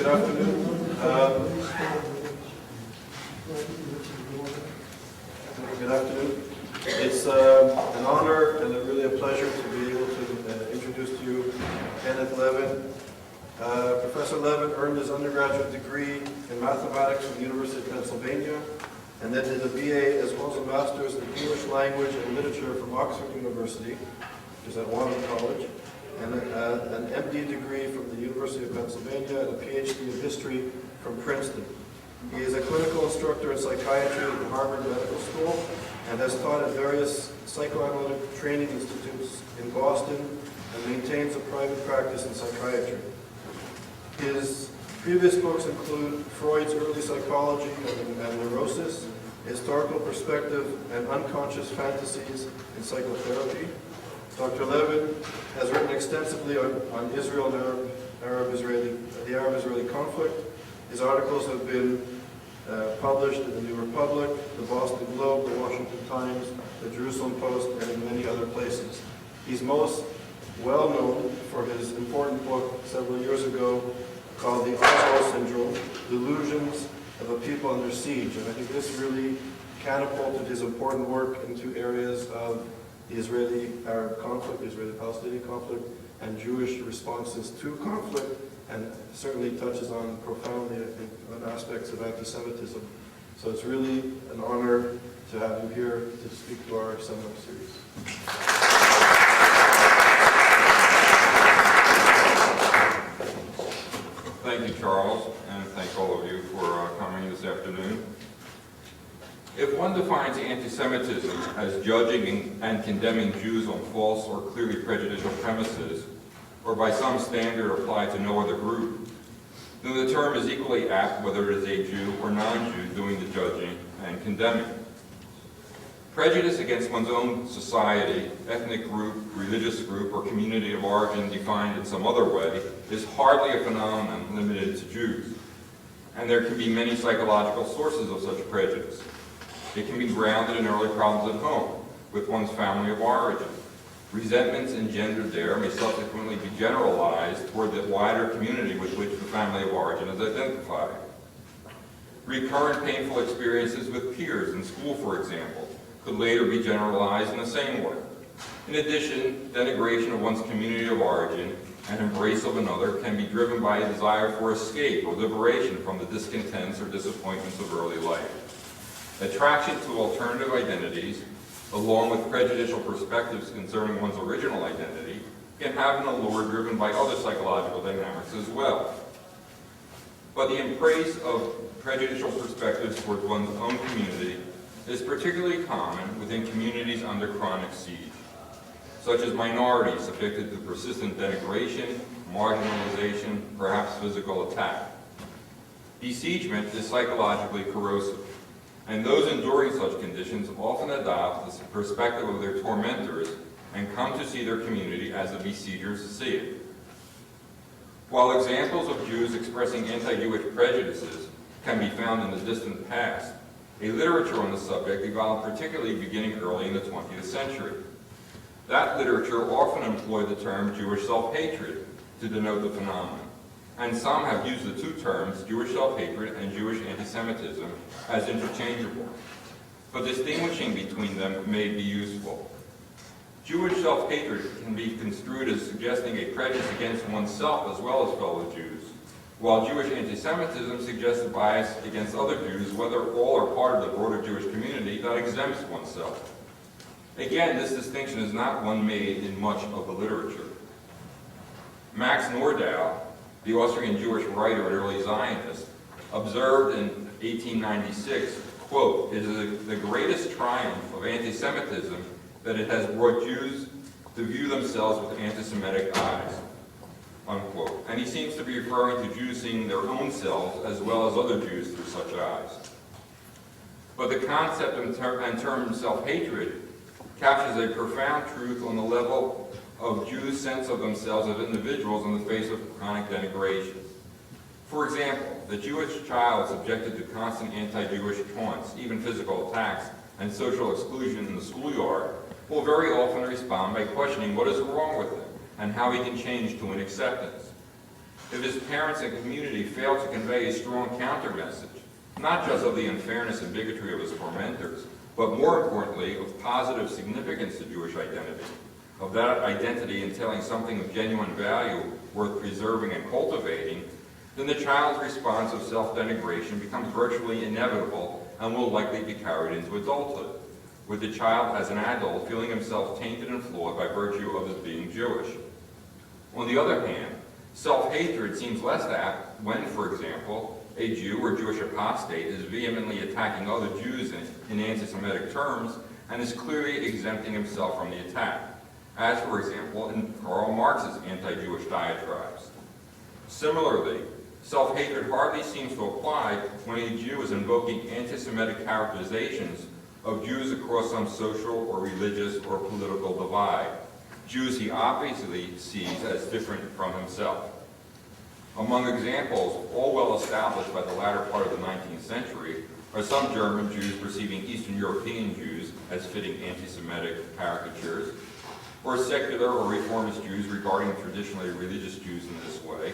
Good afternoon. Good afternoon. It's an honor and really a pleasure to be able to introduce to you Kenneth Levin. Professor Levin earned his undergraduate degree in mathematics from the University of Pennsylvania, and then did a BA as well as a master's in English language and literature from Oxford University, which is at Warren College, and an MD degree from the University of Pennsylvania and a PhD in history from Princeton. He is a clinical instructor in psychiatry at the Harvard Medical School and has taught at various psychoanalytic training institutes in Boston and maintains a private practice in psychiatry. His previous books include Freud's Early Psychology and Neurosis, Historical Perspective and Unconscious Fantasies in Psychotherapy. Dr. Levin has written extensively on Israel and the Arab-Israeli conflict. His articles have been published in the New Republic, the Boston Globe, the Washington Times, the Jerusalem Post, and in many other places. He's most well known for his important book several years ago called The Oslo Syndrome, Delusions of a People Under Siege. And I think this really catapulted his important work into areas of the Israeli-Arab conflict, the Israeli-Palestinian conflict, and Jewish responses to conflict, and certainly touches on profoundly, I think, on aspects of anti-Semitism. So it's really an honor to have you here to speak to our seminar series. Thank you, Charles, and thank all of you for coming this afternoon. If one defines anti-Semitism as judging and condemning Jews on false or clearly prejudicial premises, or by some standard applied to no other group, then the term is equally apt whether it is a Jew or non-Jew doing the judging and condemning. Prejudice against one's own society, ethnic group, religious group, or community of origin defined in some other way is hardly a phenomenon limited to Jews. And there can be many psychological sources of such prejudice. It can be grounded in early problems at home, with one's family of origin. Resentments engendered there may subsequently be generalized toward the wider community with which the family of origin is identified. Recurrent painful experiences with peers in school, for example, could later be generalized in the same way. In addition, denigration of one's community of origin and embrace of another can be driven by a desire for escape or liberation from the discontents or disappointments of early life. Attraction to alternative identities, along with prejudicial perspectives concerning one's original identity, can have an allure driven by other psychological dynamics as well. But the embrace of prejudicial perspectives towards one's own community is particularly common within communities under chronic siege, such as minorities subjected to persistent denigration, marginalization, perhaps physical attack. Besiegement is psychologically corrosive, and those enduring such conditions often adopt the perspective of their tormentors and come to see their community as the besiegers see it. While examples of Jews expressing anti-Jewish prejudices can be found in the distant past, a literature on the subject evolved particularly beginning early in the 20th century. That literature often employed the term Jewish self-hatred to denote the phenomenon, and some have used the two terms, Jewish self-hatred and Jewish anti-Semitism, as interchangeable. But distinguishing between them may be useful. Jewish self-hatred can be construed as suggesting a prejudice against oneself as well as fellow Jews, while Jewish anti-Semitism suggests a bias against other Jews, whether all or part of the broader Jewish community that exempts oneself. Again, this distinction is not one made in much of the literature. Max Nordau, the Austrian Jewish writer and early Zionist, observed in 1896, quote, "It is the greatest triumph of anti-Semitism that it has brought Jews to view themselves with anti-Semitic eyes," unquote. And he seems to be referring to Jews seeing their own selves as well as other Jews through such eyes. But the concept and term self-hatred captures a profound truth on the level of Jews' sense of themselves as individuals in the face of chronic denigration. For example, the Jewish child subjected to constant anti-Jewish taunts, even physical attacks, and social exclusion in the schoolyard will very often respond by questioning what is wrong with him and how he can change to an acceptance. if his parents and community failed to convey a strong counter-message, not just of the unfairness and bigotry of his tormentors, but more importantly, of positive significance to Jewish identity, of that identity entailing something of genuine value worth preserving and cultivating, then the child's response of self-denigration becomes virtually inevitable and will likely be carried into adulthood, with the child as an adult feeling himself tainted and flawed by virtue of his being Jewish. On the other hand, self-hatred seems less apt when, for example, a Jew or Jewish apostate is vehemently attacking other Jews in anti-Semitic terms and is clearly exempting himself from the attack, as, for example, in Karl Marx's anti-Jewish diatribes. Similarly, self-hatred hardly seems to apply when a Jew is invoking anti-Semitic characterizations of Jews across some social or religious or political divide, Jews he obviously sees as different from himself. Among examples, all well established by the latter part of the 19th century, are some German Jews perceiving Eastern European Jews as fitting anti-Semitic caricatures, or secular or reformist Jews regarding traditionally religious Jews in this way,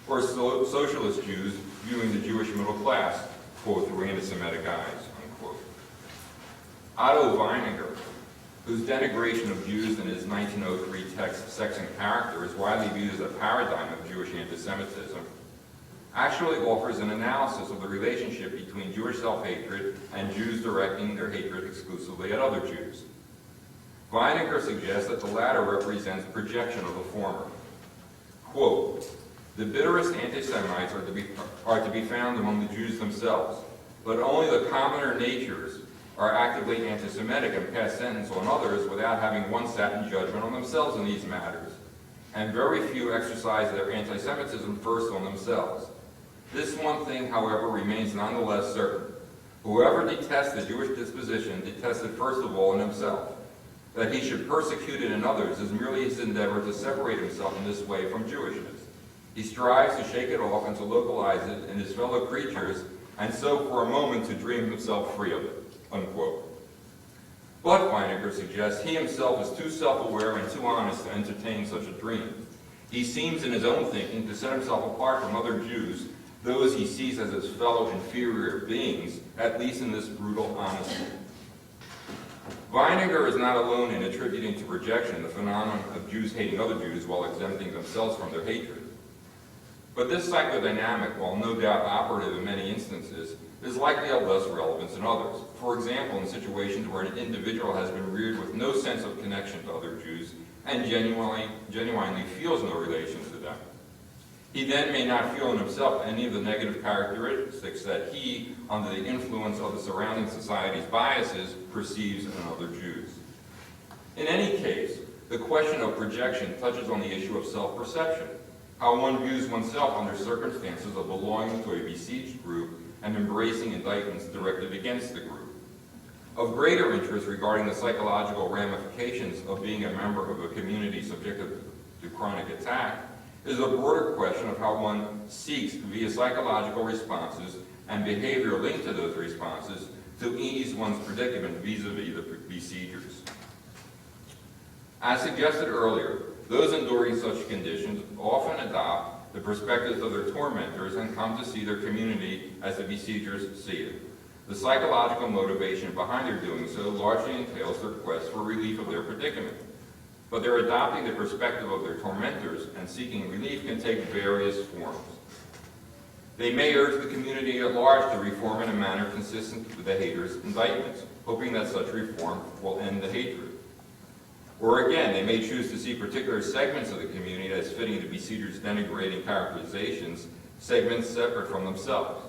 or socialist Jews viewing the Jewish middle class, quote, through anti-Semitic eyes, unquote. Otto Weininger, whose denigration of Jews in his 1903 text Sex and Character is widely viewed as a paradigm of Jewish anti-Semitism, actually offers an analysis of the relationship between Jewish self-hatred and Jews directing their hatred exclusively at other Jews. Weininger suggests that the latter represents projection of the former. Quote, the bitterest anti-Semites are to be found among the Jews themselves, but only the commoner natures are actively anti-Semitic and pass sentence on others without having once sat in judgment on themselves in these matters, and very few exercise their anti-Semitism first on themselves. This one thing, however, remains nonetheless certain. Whoever detests the Jewish disposition detests it first of all in himself. That he should persecute it in others is merely his endeavor to separate himself in this way from Jewishness. He strives to shake it off and to localize it in his fellow creatures, and so for a moment to dream himself free of it, unquote. But, Weininger suggests, he himself is too self-aware and too honest to entertain such a dream. He seems in his own thinking to set himself apart from other Jews, those he sees as his fellow inferior beings, at least in this brutal honesty. Weininger is not alone in attributing to projection the phenomenon of Jews hating other Jews while exempting themselves from their hatred. But this psychodynamic, while no doubt operative in many instances, is likely of less relevance in others. For example, in situations where an individual has been reared with no sense of connection to other Jews and genuinely feels no relation to them. He then may not feel in himself any of the negative characteristics that he, under the influence of the surrounding society's biases, perceives in other Jews. In any case, the question of projection touches on the issue of self-perception, how one views oneself under circumstances of belonging to a besieged group and embracing indictments directed against the group. Of greater interest regarding the psychological ramifications of being a member of a community subjected to chronic attack is a broader question of how one seeks via psychological responses and behavior linked to those responses to ease one's predicament vis-a-vis the besiegers. As suggested earlier, those enduring such conditions often adopt the perspectives of their tormentors and come to see their community as the besiegers see it. The psychological motivation behind their doing so largely entails their quest for relief of their predicament. But their adopting the perspective of their tormentors and seeking relief can take various forms. They may urge the community at large to reform in a manner consistent with the haters' indictments, hoping that such reform will end the hatred. Or again, they may choose to see particular segments of the community as fitting the besiegers' denigrating characterizations, segments separate from themselves.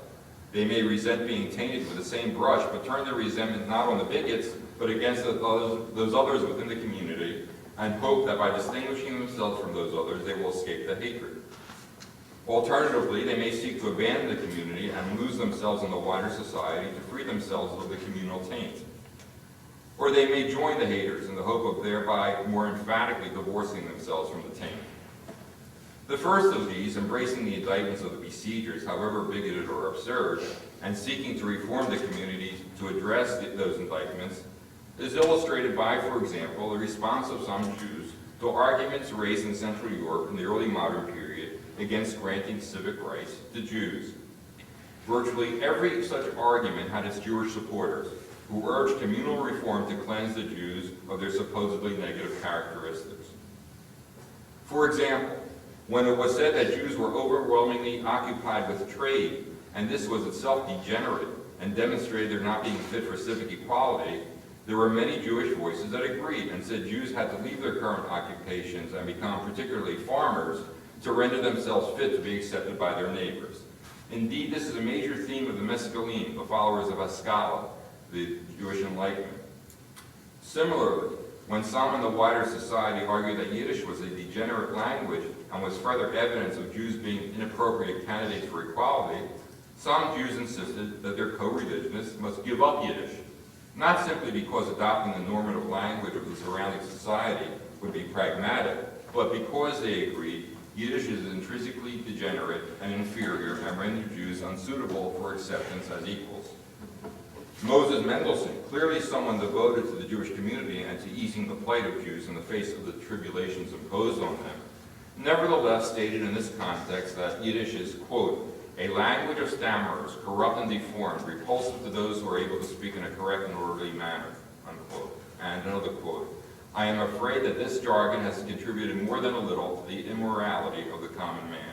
They may resent being tainted with the same brush, but turn their resentment not on the bigots, but against those others within the community, and hope that by distinguishing themselves from those others, they will escape the hatred. Alternatively, they may seek to abandon the community and lose themselves in the wider society to free themselves of the communal taint. Or they may join the haters in the hope of thereby more emphatically divorcing themselves from the taint. The first of these, embracing the indictments of the besiegers, however bigoted or absurd, and seeking to reform the community to address those indictments, is illustrated by, for example, the response of some Jews to arguments raised in Central Europe in the early modern period against granting civic rights to Jews. Virtually every such argument had its Jewish supporters, who urged communal reform to cleanse the Jews of their supposedly negative characteristics. For example, when it was said that Jews were overwhelmingly occupied with trade, and this was itself degenerate and demonstrated their not being fit for civic equality, there were many Jewish voices that agreed and said Jews had to leave their current occupations and become particularly farmers to render themselves fit to be accepted by their neighbors. Indeed, this is a major theme of the Mescaline, the followers of Haskalah, the Jewish Enlightenment. Similarly, when some in the wider society argued that Yiddish was a degenerate language and was further evidence of Jews being inappropriate candidates for equality, some Jews insisted that their co-religionists must give up Yiddish, not simply because adopting the normative language of the surrounding society would be pragmatic, but because they agreed Yiddish is intrinsically degenerate and inferior and rendered Jews unsuitable for acceptance as equals. Moses Mendelssohn, clearly someone devoted to the Jewish community and to easing the plight of Jews in the face of the tribulations imposed on them, nevertheless stated in this context that Yiddish is, quote, a language of stammerers, corrupt and deformed, repulsive to those who are able to speak in a correct and orderly manner, unquote. And another quote, I am afraid that this jargon has contributed more than a little to the immorality of the common man.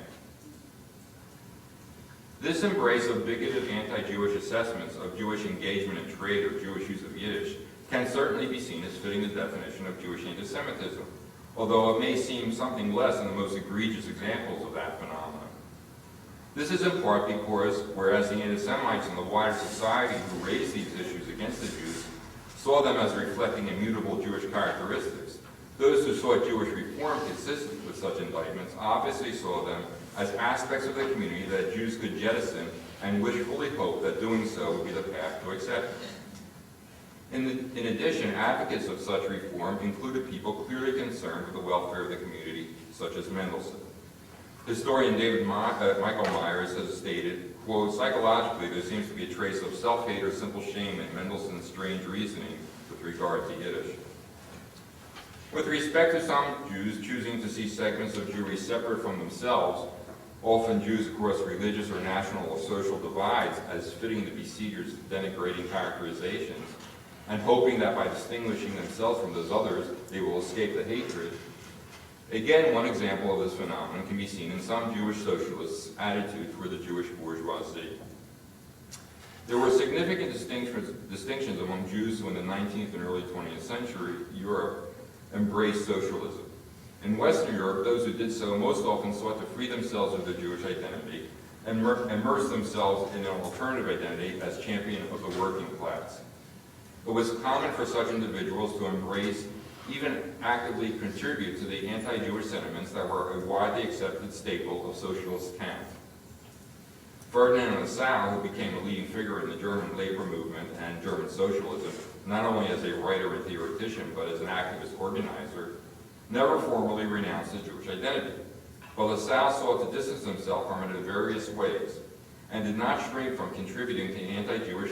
This embrace of bigoted anti-Jewish assessments of Jewish engagement in trade or Jewish use of Yiddish can certainly be seen as fitting the definition of Jewish antisemitism, although it may seem something less than the most egregious examples of that phenomenon. This is in part because, whereas the anti-Semites in the wider society who raised these issues against the Jews saw them as reflecting immutable Jewish characteristics, those who sought Jewish reform consistent with such indictments obviously saw them as aspects of the community that Jews could jettison and wishfully hope that doing so would be the path to acceptance. In addition, advocates of such reform included people clearly concerned with the welfare of the community, such as Mendelssohn. Historian Michael Myers has stated, quote, psychologically there seems to be a trace of self-hate or simple shame in Mendelssohn's strange reasoning with regard to Yiddish. With respect to some Jews choosing to see segments of Jewry separate from themselves, often Jews across religious or national or social divides, as fitting the besiegers' denigrating characterizations, and hoping that by distinguishing themselves from those others, they will escape the hatred. Again, one example of this phenomenon can be seen in some Jewish socialists' attitude toward the Jewish bourgeoisie. There were significant distinctions among Jews who in the 19th and early 20th century Europe embraced socialism. In Western Europe, those who did so most often sought to free themselves of their Jewish identity and immerse themselves in an alternative identity as champion of the working class. It was common for such individuals to embrace, even actively contribute to the anti-Jewish sentiments that were a widely accepted staple of socialist camp. Ferdinand Lassalle, who became a leading figure in the German labor movement and German socialism, not only as a writer and theoretician, but as an activist organizer, never formally renounced his Jewish identity. But Lassalle sought to distance himself from it in various ways, and did not shrink from contributing to anti-Jewish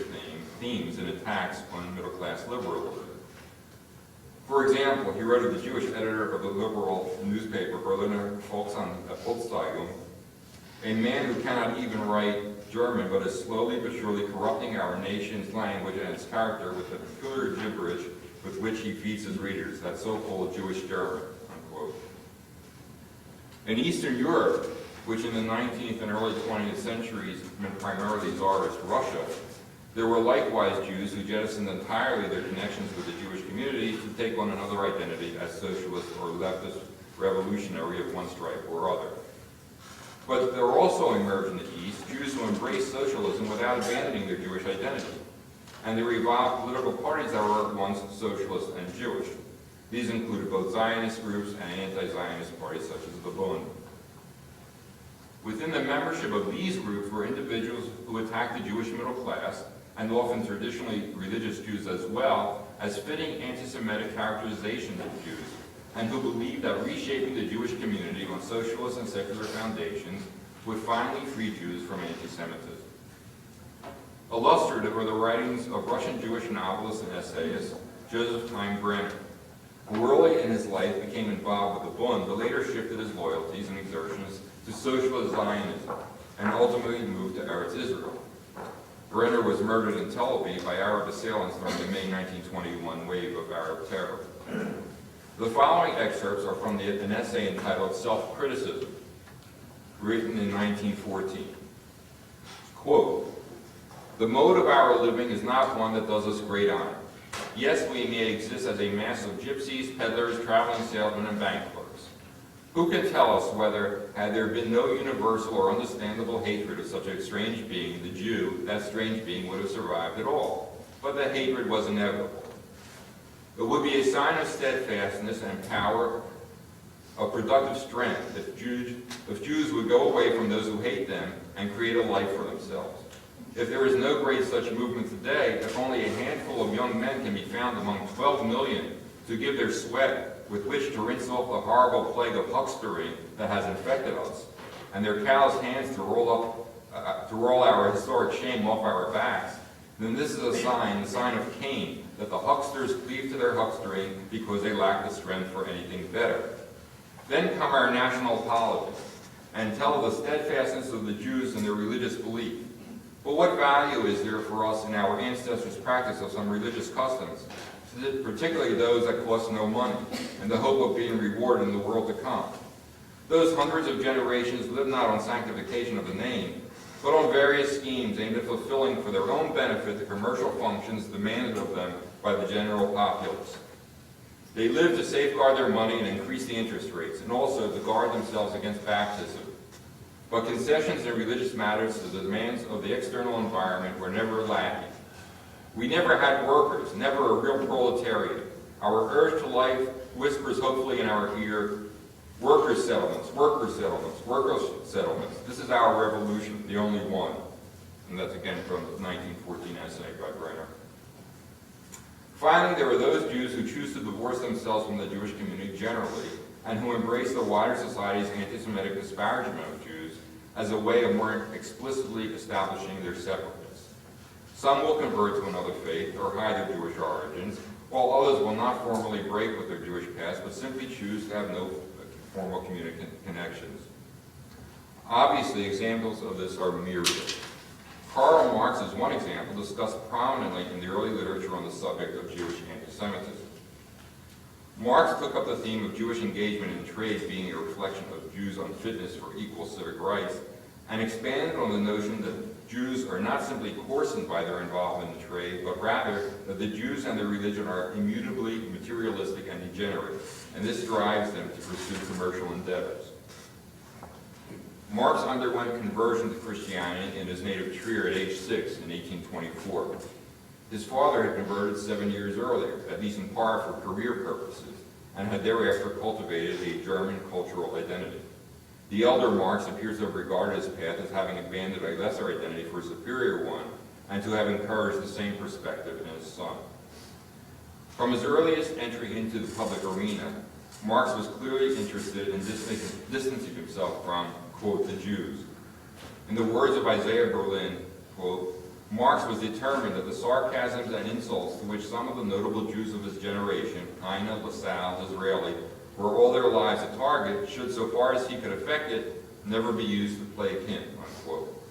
themes and attacks on middle-class liberalism. For example, he wrote of the Jewish editor of the liberal newspaper Berliner Volkszeitung, a man who cannot even write German but is slowly but surely corrupting our nation's language and its character with the peculiar gibberish with which he feeds his readers, that so-called Jewish German, unquote. In Eastern Europe, which in the 19th and early 20th centuries meant primarily Tsarist Russia, there were likewise Jews who jettisoned entirely their connections with the Jewish community to take on another identity as socialist or leftist revolutionary of one stripe or other. But there also emerged in the East Jews who embraced socialism without abandoning their Jewish identity, and there evolved political parties that were at once socialist and Jewish. These included both Zionist groups and anti-Zionist parties such as the Bund. Within the membership of these groups were individuals who attacked the Jewish middle class, and often traditionally religious Jews as well, as fitting anti-Semitic characterizations of Jews, and who believed that reshaping the Jewish community on socialist and secular foundations would finally free Jews from anti-Semitism. Illustrative are the writings of Russian Jewish novelist and essayist Joseph Chaim Brenner, who early in his life became involved with the Bund, but later shifted his loyalties and exertions to socialist Zionism, and ultimately moved to Eretz Israel. Brenner was murdered in Tel Aviv by Arab assailants during the May 1921 wave of Arab terror. The following excerpts are from an essay entitled Self-Criticism, written in 1914. Quote, "The mode of our living is not one that does us great honor. Yes, we may exist as a mass of gypsies, peddlers, traveling salesmen, and bank clerks. Who can tell us whether, had there been no universal or understandable hatred of such a strange being, the Jew, that strange being would have survived at all? But the hatred was inevitable. It would be a sign of steadfastness and power, of productive strength, if Jews would go away from those who hate them and create a life for themselves. If there is no great such movement today, if only a handful of young men can be found among 12 million to give their sweat with which to rinse off the horrible plague of huckstery that has infected us, and their calloused hands to roll our historic shame off our backs, then this is a sign, the sign of Cain, that the hucksters cleave to their huckstering because they lack the strength for anything better. Then come our national apologies and tell of the steadfastness of the Jews in their religious belief. But what value is there for us in our ancestors' practice of some religious customs, particularly those that cost no money, and the hope of being rewarded in the world to come? Those hundreds of generations lived not on sanctification of the name, but on various schemes aimed at fulfilling for their own benefit the commercial functions demanded of them by the general populace. They lived to safeguard their money and increase the interest rates, and also to guard themselves against baptism. But concessions in religious matters to the demands of the external environment were never lacking. We never had workers, never a real proletariat. Our urge to life whispers hopefully in our ear, workers' settlements, workers' settlements, workers' settlements. This is our revolution, the only one. And that's again from the 1914 essay by Brenner. Finally, there are those Jews who choose to divorce themselves from the Jewish community generally, and who embrace the wider society's anti-Semitic disparagement of Jews as a way of more explicitly establishing their separateness. Some will convert to another faith or hide their Jewish origins, while others will not formally break with their Jewish past, but simply choose to have no formal community connections. Obviously, examples of this are myriad. Karl Marx is one example discussed prominently in the early literature on the subject of Jewish anti-Semitism. Marx took up the theme of Jewish engagement in trade being a reflection of Jews' unfitness for equal civic rights, and expanded on the notion that Jews are not simply coarsened by their involvement in trade, but rather that the Jews and their religion are immutably materialistic and degenerate, and this drives them to pursue commercial endeavors. Marx underwent conversion to Christianity in his native Trier at age 6 in 1824. His father had converted 7 years earlier, at least in part for career purposes, and had thereafter cultivated a German cultural identity. The elder Marx appears to have regarded his path as having abandoned a lesser identity for a superior one, and to have encouraged the same perspective in his son. From his earliest entry into the public arena, Marx was clearly interested in distancing himself from, quote, the Jews. In the words of Isaiah Berlin, quote, Marx was determined that the sarcasms and insults to which some of the notable Jews of his generation, Heine, LaSalle, Disraeli, were all their lives a target, should, so far as he could effect it, never be used to plague him, unquote.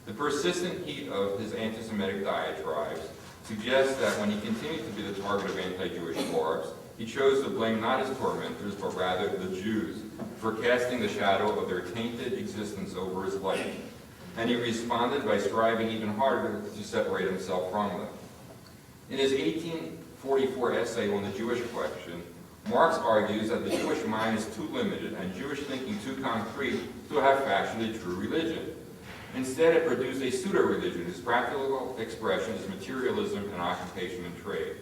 The persistent heat of his anti-Semitic diatribes suggests that when he continued to be the target of anti-Jewish barbs, he chose to blame not his tormentors, but rather the Jews, for casting the shadow of their tainted existence over his life. And he responded by striving even harder to separate himself from them. In his 1844 essay on the Jewish question, Marx argues that the Jewish mind is too limited and Jewish thinking too concrete to have fashioned a true religion. Instead, it produced a pseudo-religion whose practical expression is materialism and occupation and trade.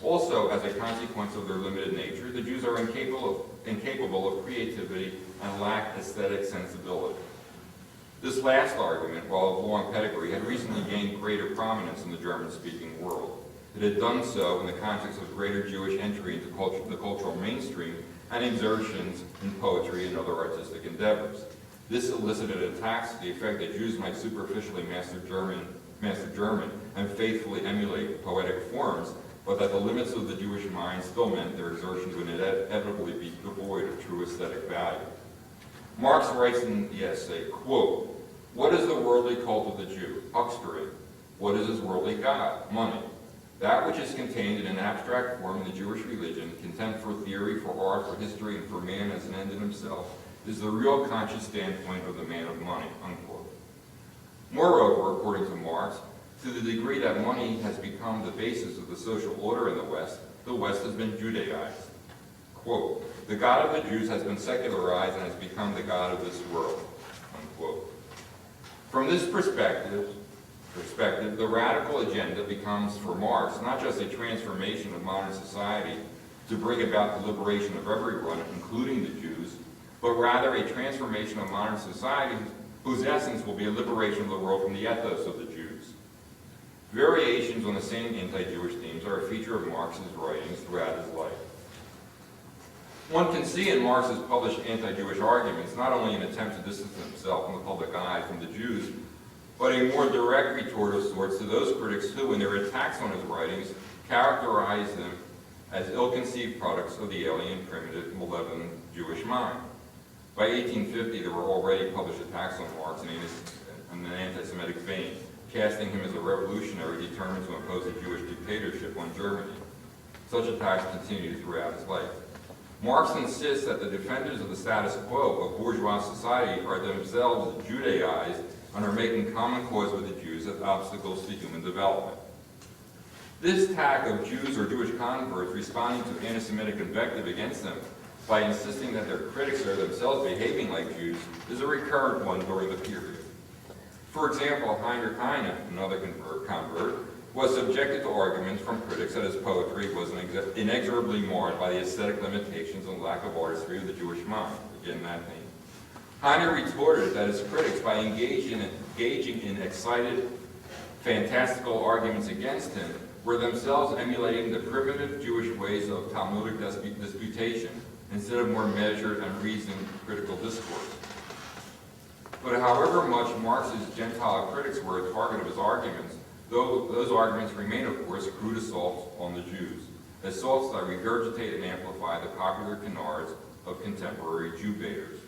Also, as a consequence of their limited nature, the Jews are incapable of creativity and lack aesthetic sensibility. This last argument, while of long pedigree, had recently gained greater prominence in the German-speaking world. It had done so in the context of greater Jewish entry into the cultural mainstream and exertions in poetry and other artistic endeavors. This elicited attacks to the effect that Jews might superficially master German and faithfully emulate poetic forms, but that the limits of the Jewish mind still meant their exertions would inevitably be devoid of true aesthetic value. Marx writes in the essay, quote, "What is the worldly cult of the Jew? Huckstering. What is his worldly god? Money. That which is contained in an abstract form in the Jewish religion, contempt for theory, for art, for history, and for man as an end in himself, is the real conscious standpoint of the man of money," unquote. Moreover, according to Marx, to the degree that money has become the basis of the social order in the West has been Judaized. Quote, "The God of the Jews has been secularized and has become the God of this world," unquote. From this perspective, the radical agenda becomes for Marx not just a transformation of modern society to bring about the liberation of everyone, including the Jews, but rather a transformation of modern society whose essence will be a liberation of the world from the ethos of the Jews. Variations on the same anti-Jewish themes are a feature of Marx's writings throughout his life. One can see in Marx's published anti-Jewish arguments not only an attempt to distance himself from the public eye from the Jews, but a more direct retort of sorts to those critics who, in their attacks on his writings, characterize them as ill-conceived products of the alien, primitive, malevolent Jewish mind. By 1850, there were already published attacks on Marx in an anti-Semitic vein, casting him as a revolutionary determined to impose a Jewish dictatorship on Germany. Such attacks continued throughout his life. Marx insists that the defenders of the status quo of bourgeois society are themselves Judaized and are making common cause with the Jews as obstacles to human development. This attack of Jews or Jewish converts responding to anti-Semitic invective against them by insisting that their critics are themselves behaving like Jews is a recurrent one during the period. For example, Heinrich Heine, another convert, was subjected to arguments from critics that his poetry was inexorably marred by the aesthetic limitations and lack of artistry of the Jewish mind. Again, that theme. Heine retorted that his critics, by engaging in excited, fantastical arguments against him, were themselves emulating the primitive Jewish ways of Talmudic disputation instead of more measured and reasoned critical discourse. But however much Marx's Gentile critics were a target of his arguments, though those arguments remain, of course, crude assaults on the Jews, assaults that regurgitate and amplify the popular canards of contemporary Jew-baiters.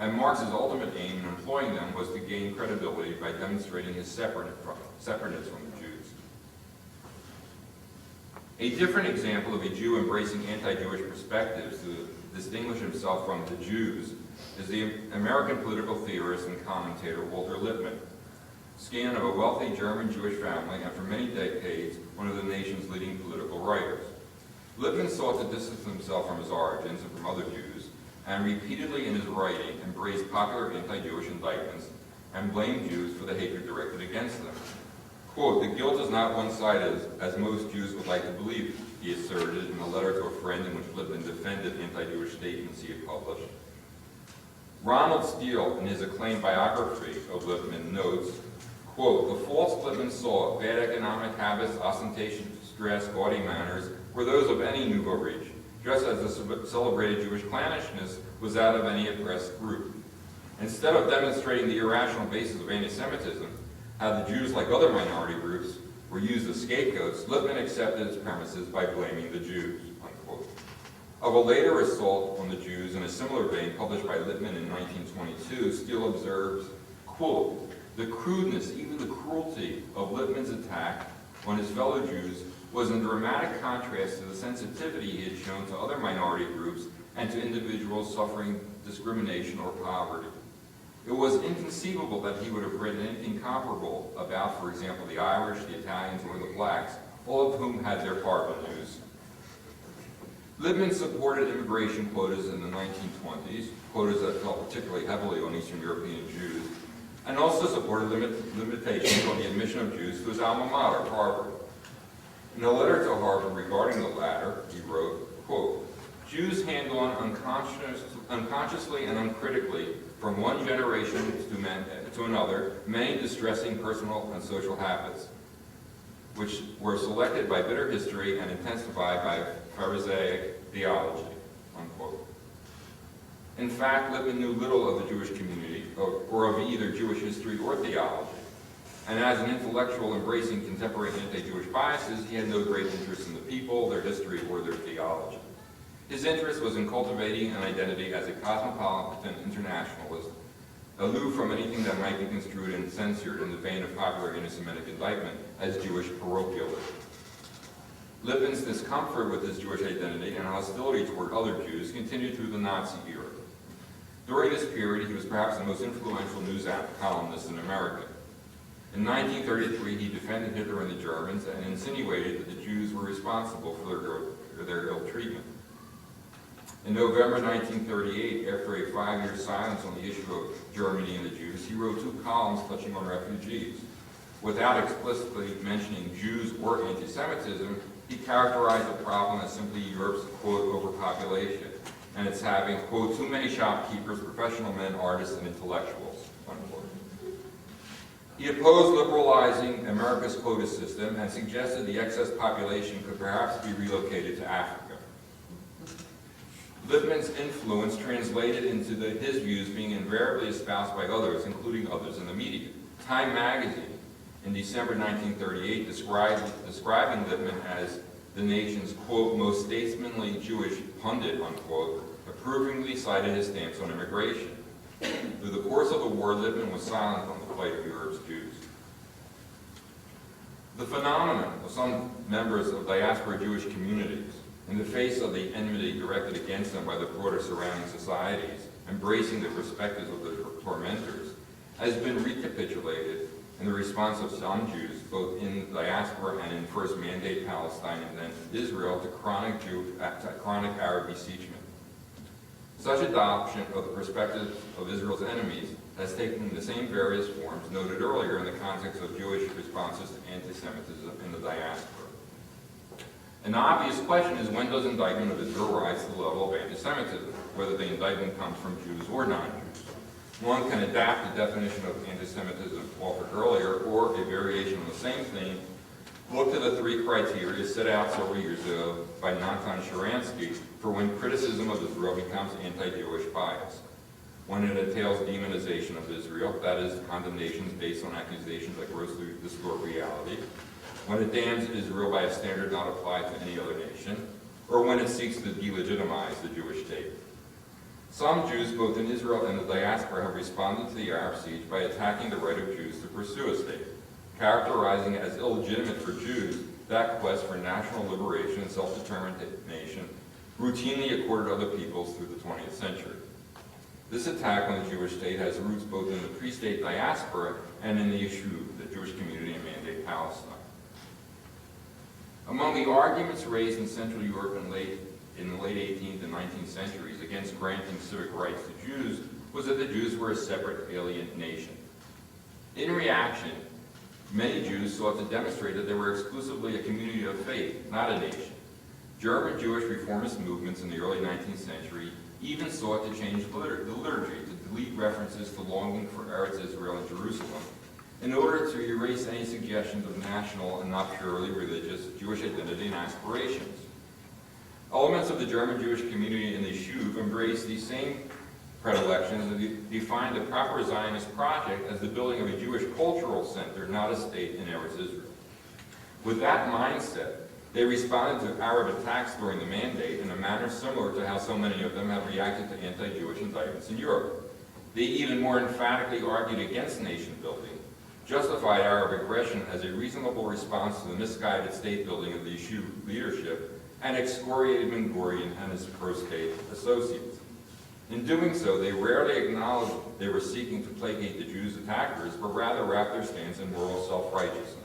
And Marx's ultimate aim in employing them was to gain credibility by demonstrating his separateness from the Jews. A different example of a Jew embracing anti-Jewish perspectives to distinguish himself from the Jews is the American political theorist and commentator Walter Lippmann. Scion of a wealthy German Jewish family and for many decades one of the nation's leading political writers. Lippmann sought to distance himself from his origins and from other Jews, and repeatedly in his writing embraced popular anti-Jewish indictments and blamed Jews for the hatred directed against them. Quote, "The guilt is not one-sided as most Jews would like to believe," he asserted in a letter to a friend in which Lippmann defended anti-Jewish statements he had published. Ronald Steele, in his acclaimed biography of Lippmann, notes, quote, "The faults Lippmann saw, bad economic habits, ostentation, stress, gaudy manners, were those of any nouveau riche, just as the celebrated Jewish clannishness was that of any oppressed group. Instead of demonstrating the irrational basis of anti-Semitism, how the Jews, like other minority groups, were used as scapegoats, Lippmann accepted its premises by blaming the Jews," unquote. Of a later assault on the Jews in a similar vein published by Lippmann in 1922, Steele observes, quote, "The crudeness, even the cruelty of Lippmann's attack on his fellow Jews was in dramatic contrast to the sensitivity he had shown to other minority groups and to individuals suffering discrimination or poverty. It was inconceivable that he would have written anything comparable about, for example, the Irish, the Italians, or the blacks, all of whom had their parvenus." Lippmann supported immigration quotas in the 1920s, quotas that fell particularly heavily on Eastern European Jews, and also supported limitations on the admission of Jews to his alma mater, Harvard. In a letter to Harvard regarding the latter, he wrote, quote, "Jews handle on unconsciously and uncritically from one generation to another many distressing personal and social habits, which were selected by bitter history and intensified by Pharisaic theology," unquote. In fact, Lippmann knew little of the Jewish community, or of either Jewish history or theology. And as an intellectual embracing contemporary anti-Jewish biases, he had no great interest in the people, their history, or their theology. His interest was in cultivating an identity as a cosmopolitan internationalist, aloof from anything that might be construed and censored in the vein of popular anti-Semitic indictment as Jewish parochialism. Levin's discomfort with his Jewish identity and hostility toward other Jews continued through the Nazi era. During this period, he was perhaps the most influential news columnist in America. In 1933, he defended Hitler and the Germans and insinuated that the Jews were responsible for their ill treatment. In November 1938, after a 5-year silence on the issue of Germany and the Jews, he wrote 2 columns touching on refugees. Without explicitly mentioning Jews or anti-Semitism, he characterized the problem as simply Europe's, quote, overpopulation, and it's having, quote, too many shopkeepers, professional men, artists, and intellectuals, unquote. He opposed liberalizing America's quota system and suggested the excess population could perhaps be relocated to Africa. Levin's influence translated into his views being invariably espoused by others, including others in the media. Time magazine, in December 1938, describing Levin as the nation's, quote, most statesmanly Jewish pundit, unquote, approvingly cited his stance on immigration. Through the course of the war, Levin was silent on the plight of Europe's Jews. The phenomenon of some members of diaspora Jewish communities, in the face of the enmity directed against them by the broader surrounding societies, embracing the perspectives of the tormentors, has been recapitulated in the response of some Jews, both in diaspora and in first Mandate Palestine and then Israel, to chronic Arab besiegement. Such adoption of the perspective of Israel's enemies has taken the same various forms noted earlier in the context of Jewish responses to anti-Semitism in the diaspora. An obvious question is, when does indictment of Israel rise to the level of anti-Semitism, whether the indictment comes from Jews or non-Jews? One can adapt the definition of anti-Semitism offered earlier, or a variation of the same thing. Look to the 3 criteria set out several years ago by Natan Sharansky for when criticism of Israel becomes anti-Jewish bias. When it entails demonization of Israel, that is, condemnations based on accusations that grossly distort reality. When it damns Israel by a standard not applied to any other nation, or when it seeks to delegitimize the Jewish state. Some Jews, both in Israel and the diaspora, have responded to the Arab siege by attacking the right of Jews to pursue a state, characterizing it as illegitimate for Jews that quest for national liberation and self-determination routinely accorded other peoples through the 20th century. This attack on the Jewish state has roots both in the pre-state diaspora and in the issue of the Jewish community in Mandate Palestine. Among the arguments raised in Central Europe in the late 18th and 19th centuries against granting civic rights to Jews was that the Jews were a separate alien nation. In reaction, many Jews sought to demonstrate that they were exclusively a community of faith, not a nation. German Jewish reformist movements in the early 19th century even sought to change the liturgy to delete references to longing for Eretz Israel and Jerusalem in order to erase any suggestions of national and not purely religious Jewish identity and aspirations. Elements of the German Jewish community in the Shuv embraced these same predilections and defined the proper Zionist project as the building of a Jewish cultural center, not a state in Eretz Israel. With that mindset, they responded to Arab attacks during the Mandate in a manner similar to how so many of them have reacted to anti-Jewish indictments in Europe. They even more emphatically argued against nation building, justified Arab aggression as a reasonable response to the misguided state building of the Yishuv leadership, and excoriated Ben Gurion and his pro-state associates. In doing so, they rarely acknowledged they were seeking to placate the Jews' attackers, but rather wrapped their stance in moral self-righteousness.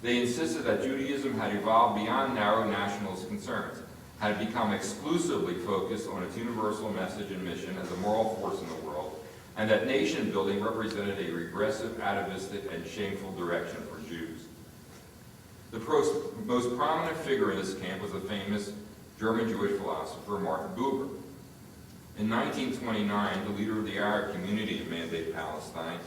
They insisted that Judaism had evolved beyond narrow nationalist concerns, had become exclusively focused on its universal message and mission as a moral force in the world, and that nation building represented a regressive, atavistic, and shameful direction for Jews. The most prominent figure in this camp was the famous German Jewish philosopher Martin Buber. In 1929, the leader of the Arab community in Mandate Palestine,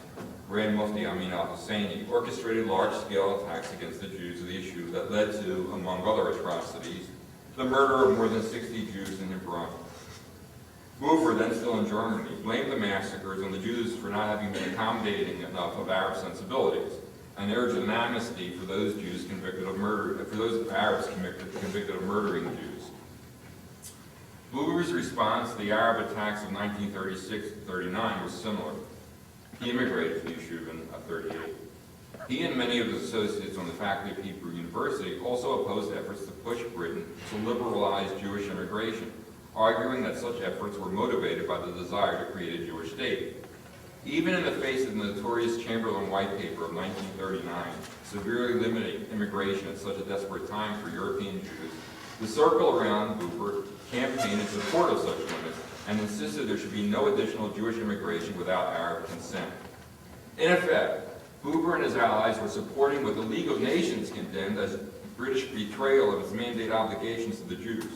Grand Mufti Amin al-Husseini, orchestrated large-scale attacks against the Jews of the issue that led to, among other atrocities, the murder of more than 60 Jews in Hebron. Buber, then still in Germany, blamed the massacres on the Jews for not having been accommodating enough of Arab sensibilities, and urged an amnesty for those Jews convicted of murder, for those Arabs convicted of murdering Jews. Buber's response to the Arab attacks of 1936-39 was similar. He immigrated to Yeshuvin at 38. He and many of his associates on the faculty of Hebrew University also opposed efforts to push Britain to liberalize Jewish immigration, arguing that such efforts were motivated by the desire to create a Jewish state. Even in the face of the notorious Chamberlain White Paper of 1939, severely limiting immigration at such a desperate time for European Jews, the circle around Buber campaigned in support of such limits and insisted there should be no additional Jewish immigration without Arab consent. In effect, Buber and his allies were supporting what the League of Nations condemned as British betrayal of its mandate obligations to the Jews,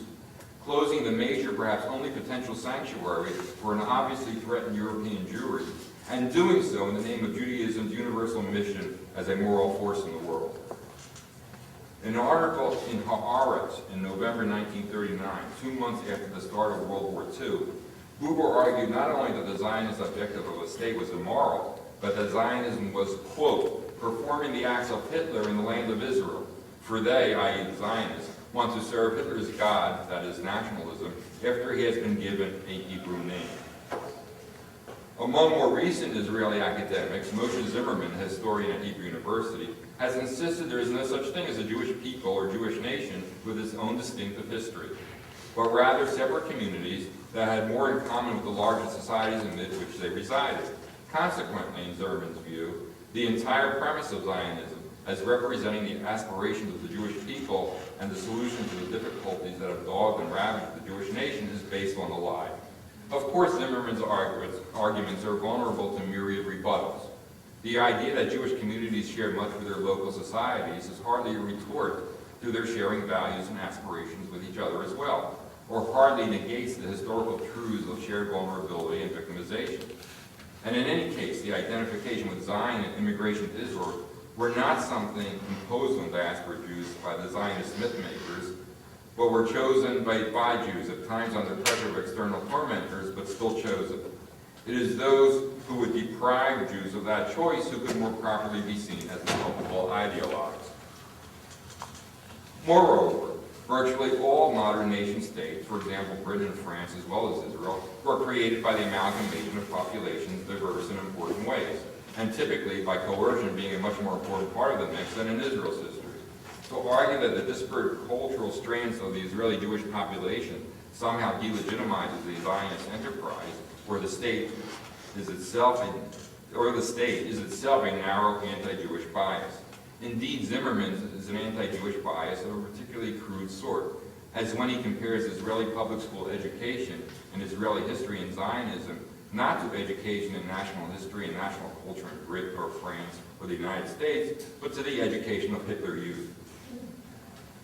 closing the major, perhaps only potential sanctuary for an obviously threatened European Jewry, and doing so in the name of Judaism's universal mission as a moral force in the world. In an article in Haaretz in November 1939, 2 months after the start of World War II, Buber argued not only that the Zionist objective of a state was immoral, but that Zionism was, quote, performing the acts of Hitler in the land of Israel, for they, i.e. the Zionists, want to serve Hitler's God, that is nationalism, after he has been given a Hebrew name. Among more recent Israeli academics, Moshe Zimmerman, a historian at Hebrew University, has insisted there is no such thing as a Jewish people or Jewish nation with its own distinctive history, but rather separate communities that had more in common with the larger societies in which they resided. Consequently, in Zimmerman's view, the entire premise of Zionism, as representing the aspirations of the Jewish people and the solution to the difficulties that have dogged and ravaged the Jewish nation, is based on a lie. Of course, Zimmerman's arguments are vulnerable to myriad rebuttals. The idea that Jewish communities share much with their local societies is hardly a retort to their sharing values and aspirations with each other as well, or hardly negates the historical truths of shared vulnerability and victimization. And in any case, the identification with Zion and immigration to Israel were not something imposed on diaspora Jews by the Zionist mythmakers, but were chosen by Jews, at times under pressure of external tormentors, but still chosen. It is those who would deprive Jews of that choice who could more properly be seen as the culpable ideologues. Moreover, virtually all modern nation-states, for example Britain and France as well as Israel, were created by the amalgamation of populations diverse in important ways, and typically by coercion being a much more important part of the mix than in Israel's history. To argue that the disparate cultural strands of the Israeli Jewish population somehow delegitimizes the Zionist enterprise, or the state is itself a narrow anti-Jewish bias. Indeed, Zimmerman's is an anti-Jewish bias of a particularly crude sort, as when he compares Israeli public school education and Israeli history and Zionism not to education in national history and national culture in Britain or France or the United States, but to the education of Hitler Youth.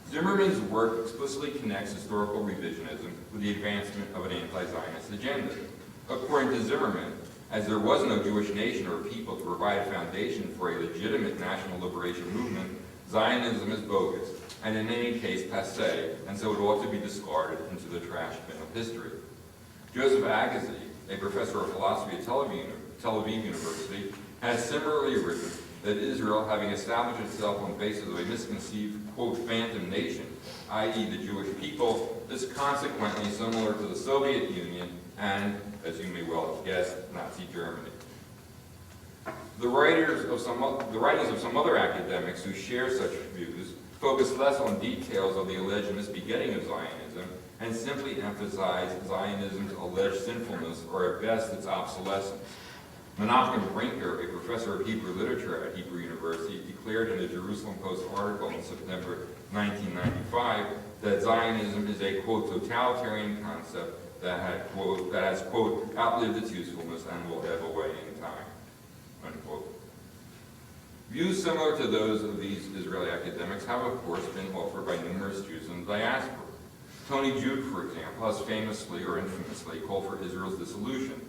Zimmerman's work explicitly connects historical revisionism with the advancement of an anti-Zionist agenda. According to Zimmerman, as there was no Jewish nation or people to provide a foundation for a legitimate national liberation movement, Zionism is bogus, and in any case passé, and so it ought to be discarded into the trash bin of history. Joseph Agassiz, a professor of philosophy at Tel Aviv University, has similarly written that Israel, having established itself on the basis of a misconceived, quote, phantom nation, i.e. the Jewish people, is consequently similar to the Soviet Union and, as you may well have guessed, Nazi Germany. The writings of some other academics who share such views focus less on details of the alleged misbegetting of Zionism and simply emphasize Zionism's alleged sinfulness, or at best its obsolescence. Menachem Brinker, a professor of Hebrew literature at Hebrew University, declared in a Jerusalem Post article in September 1995 that Zionism is a, quote, totalitarian concept that has, quote, outlived its usefulness and will ebb away in time, unquote. Views similar to those of these Israeli academics have, of course, been offered by numerous Jews in the diaspora. Tony Jude, for example, has famously or infamously called for Israel's dissolution,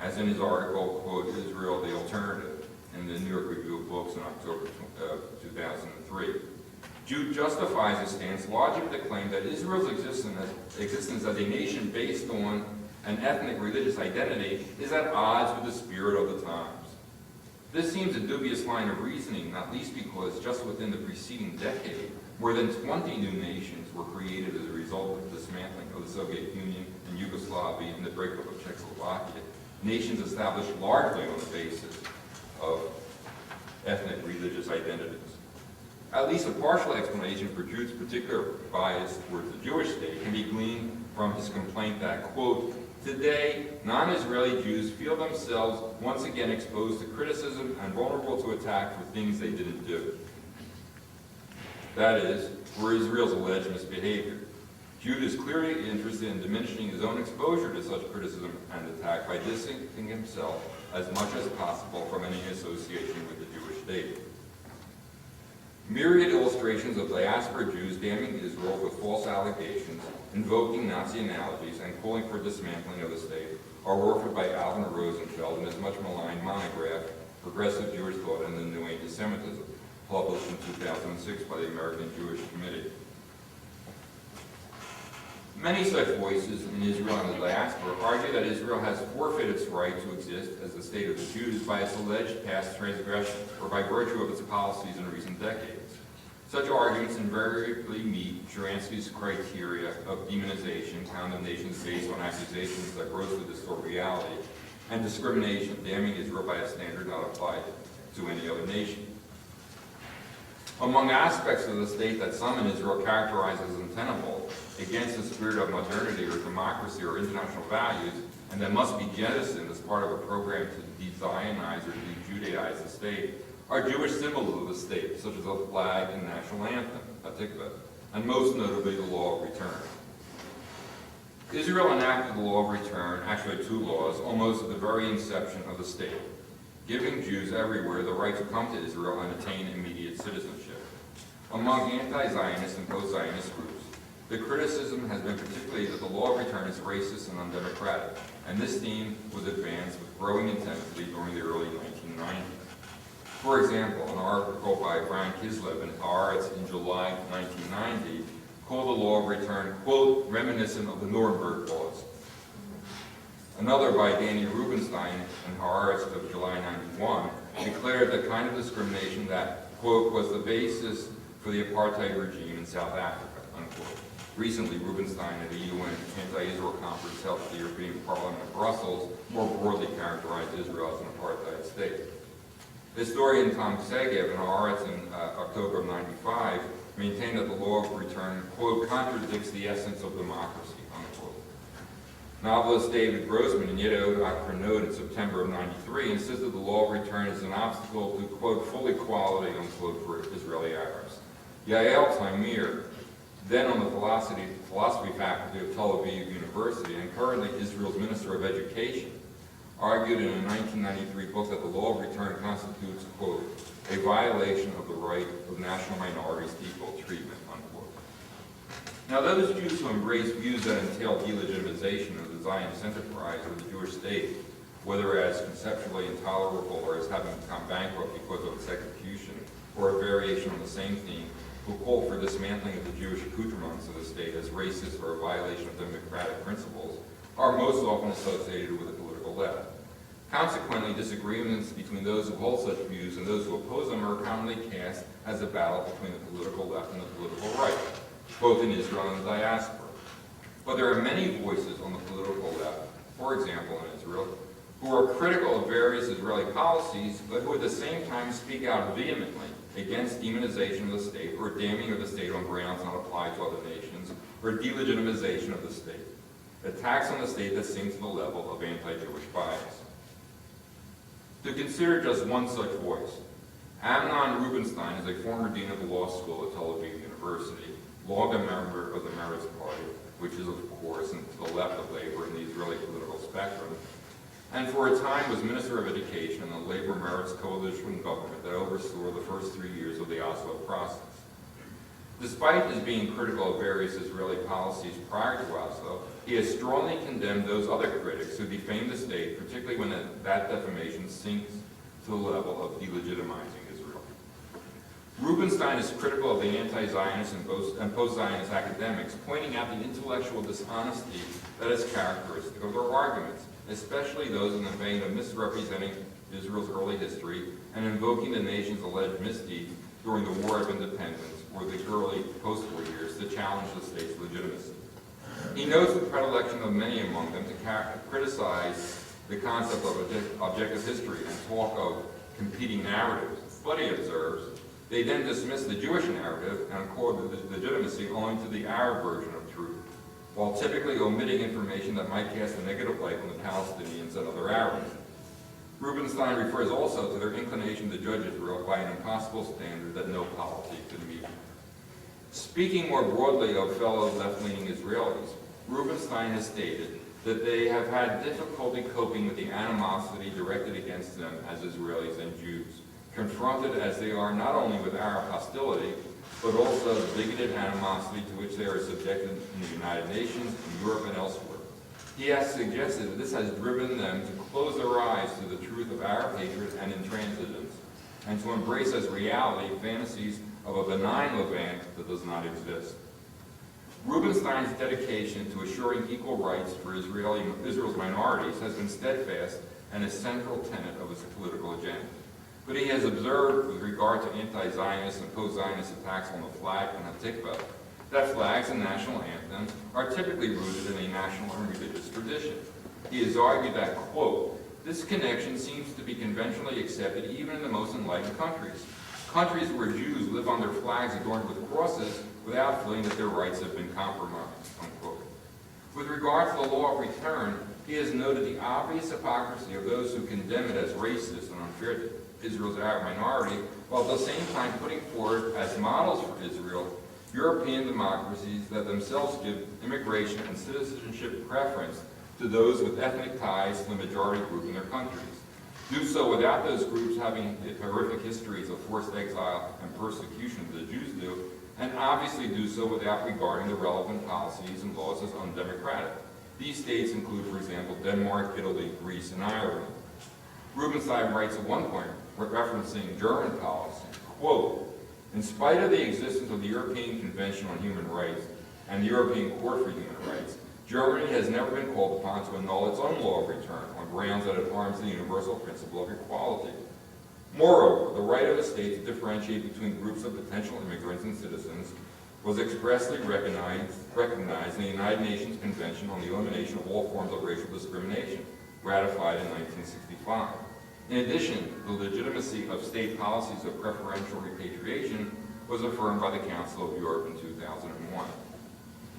as in his article, quote, Israel the Alternative, in the New York Review of Books in October 2003. Jude justifies his stance largely with the claim that Israel's existence as a nation based on an ethnic religious identity is at odds with the spirit of the times. This seems a dubious line of reasoning, not least because just within the preceding decade, more than 20 new nations were created as a result of this dismantling of the Soviet Union and Yugoslavia and the breakup of Czechoslovakia, nations established largely on the basis of ethnic religious identities. At least a partial explanation for Jude's particular bias towards the Jewish state can be gleaned from his complaint that, quote, "Today, non-Israeli Jews feel themselves once again exposed to criticism and vulnerable to attack for things they didn't do." That is, for Israel's alleged misbehavior. Jude is clearly interested in diminishing his own exposure to such criticism and attack by distancing himself as much as possible from any association with the Jewish state. Myriad illustrations of diaspora Jews damning Israel with false allegations, invoking Nazi analogies, and calling for dismantling of the state are offered by Alvin Rosenfeld in his much maligned monograph, Progressive Jewish Thought and the New Antisemitism, published in 2006 by the American Jewish Committee. Many such voices in Israel and the diaspora argue that Israel has forfeited its right to exist as the state of the Jews by its alleged past transgressions or by virtue of its policies in recent decades. Such arguments invariably meet Sharansky's criteria of demonization, condemnations based on accusations that grossly distort reality, and discrimination, damning Israel by a standard not applied to any other nation. Among aspects of the state that some in Israel characterize as untenable, against the spirit of modernity or democracy or international values, and that must be jettisoned as part of a program to de-Zionize or de-Judaize the state, are Jewish symbols of the state, such as the flag and national anthem, Hatikvah, and most notably the law of return. Israel enacted the law of return, actually two laws, almost at the very inception of the state, giving Jews everywhere the right to come to Israel and attain immediate citizenship. Among anti-Zionist and post-Zionist groups, the criticism has been particularly that the law of return is racist and undemocratic, and this theme was advanced with growing intensity during the early 1990s. For example, an article by Brian Kislevin in Haaretz in July 1990 called the law of return, quote, reminiscent of the Nuremberg laws. Another by Danny Rubenstein in Haaretz of July 91 declared the kind of discrimination that, quote, was the basis for the apartheid regime in South Africa, unquote. Recently, Rubenstein at a UN anti-Israel conference held at the European Parliament in Brussels more broadly characterized Israel as an apartheid state. Historian Tom Segev in Haaretz in October of 95 maintained that the law of return, quote, contradicts the essence of democracy, unquote. Novelist David Grossman in Yedot Akronot in September of 93 insisted the law of return is an obstacle to, quote, full equality, unquote, for Israeli Arabs. Yael Tamir, then on the philosophy faculty of Tel Aviv University and currently Israel's Minister of Education, argued in a 1993 book that the law of return constitutes, quote, a violation of the right of national minorities to equal treatment, unquote. Now, those Jews who embrace views that entail delegitimization of the Zionist enterprise or the Jewish state, whether as conceptually intolerable or as having become bankrupt because of its execution, or a variation on the same theme, who call for dismantling of the Jewish accoutrements of the state as racist or a violation of democratic principles, are most often associated with the political left. Consequently, disagreements between those who hold such views and those who oppose them are commonly cast as a battle between the political left and the political right, both in Israel and the diaspora. But there are many voices on the political left, for example in Israel, who are critical of various Israeli policies, but who at the same time speak out vehemently against demonization of the state or damning of the state on grounds not applied to other nations, or delegitimization of the state. Attacks on the state that sink to the level of anti-Jewish bias. To consider just one such voice, Amnon Rubenstein is a former dean of the law school at Tel Aviv University, long a member of the Meretz Party, which is, of course, to the left of labor in the Israeli political spectrum, and for a time was Minister of Education in the Labor Meretz coalition government that oversaw the first 3 years of the Oslo process. Despite his being critical of various Israeli policies prior to Oslo, he has strongly condemned those other critics who defame the state, particularly when that defamation sinks to the level of delegitimizing Israel. Rubenstein is critical of the anti-Zionist and post-Zionist academics, pointing out the intellectual dishonesty that is characteristic of their arguments, especially those in the vein of misrepresenting Israel's early history and invoking the nation's alleged misdeeds during the War of Independence or the early post-war years to challenge the state's legitimacy. He notes the predilection of many among them to criticize the concept of objective history and talk of competing narratives. But he observes, they then dismiss the Jewish narrative and accord the legitimacy owing to the Arab version of truth, while typically omitting information that might cast a negative light on the Palestinians and other Arabs. Rubenstein refers also to their inclination to judge Israel by an impossible standard that no polity could meet. Speaking more broadly of fellow left-leaning Israelis, Rubenstein has stated that they have had difficulty coping with the animosity directed against them as Israelis and Jews, confronted as they are not only with Arab hostility, but also the bigoted animosity to which they are subjected in the United Nations, in Europe, and elsewhere. He has suggested that this has driven them to close their eyes to the truth of Arab hatred and intransigence, and to embrace as reality fantasies of a benign Levant that does not exist. Rubenstein's dedication to assuring equal rights for Israel's minorities has been steadfast and a central tenet of his political agenda. But he has observed, with regard to anti-Zionist and post-Zionist attacks on the flag and Hatikvah, that flags and national anthems are typically rooted in a national and religious tradition. He has argued that, quote, this connection seems to be conventionally accepted even in the most enlightened countries. Countries where Jews live on their flags adorned with crosses without feeling that their rights have been compromised, unquote. With regard to the law of return, he has noted the obvious hypocrisy of those who condemn it as racist and unfair to Israel's Arab minority, while at the same time putting forward as models for Israel European democracies that themselves give immigration and citizenship preference to those with ethnic ties to the majority group in their countries. Do so without those groups having the horrific histories of forced exile and persecution that the Jews do, and obviously do so without regarding the relevant policies and laws as undemocratic. These states include, for example, Denmark, Italy, Greece, and Ireland. Rubenstein writes at one point, referencing German policy, quote, in spite of the existence of the European Convention on Human Rights and the European Court for Human Rights, Germany has never been called upon to annul its own law of return on grounds that it harms the universal principle of equality. Moreover, the right of a state to differentiate between groups of potential immigrants and citizens was expressly recognized in the United Nations Convention on the Elimination of All Forms of Racial Discrimination, ratified in 1965. In addition, the legitimacy of state policies of preferential repatriation was affirmed by the Council of Europe in 2001.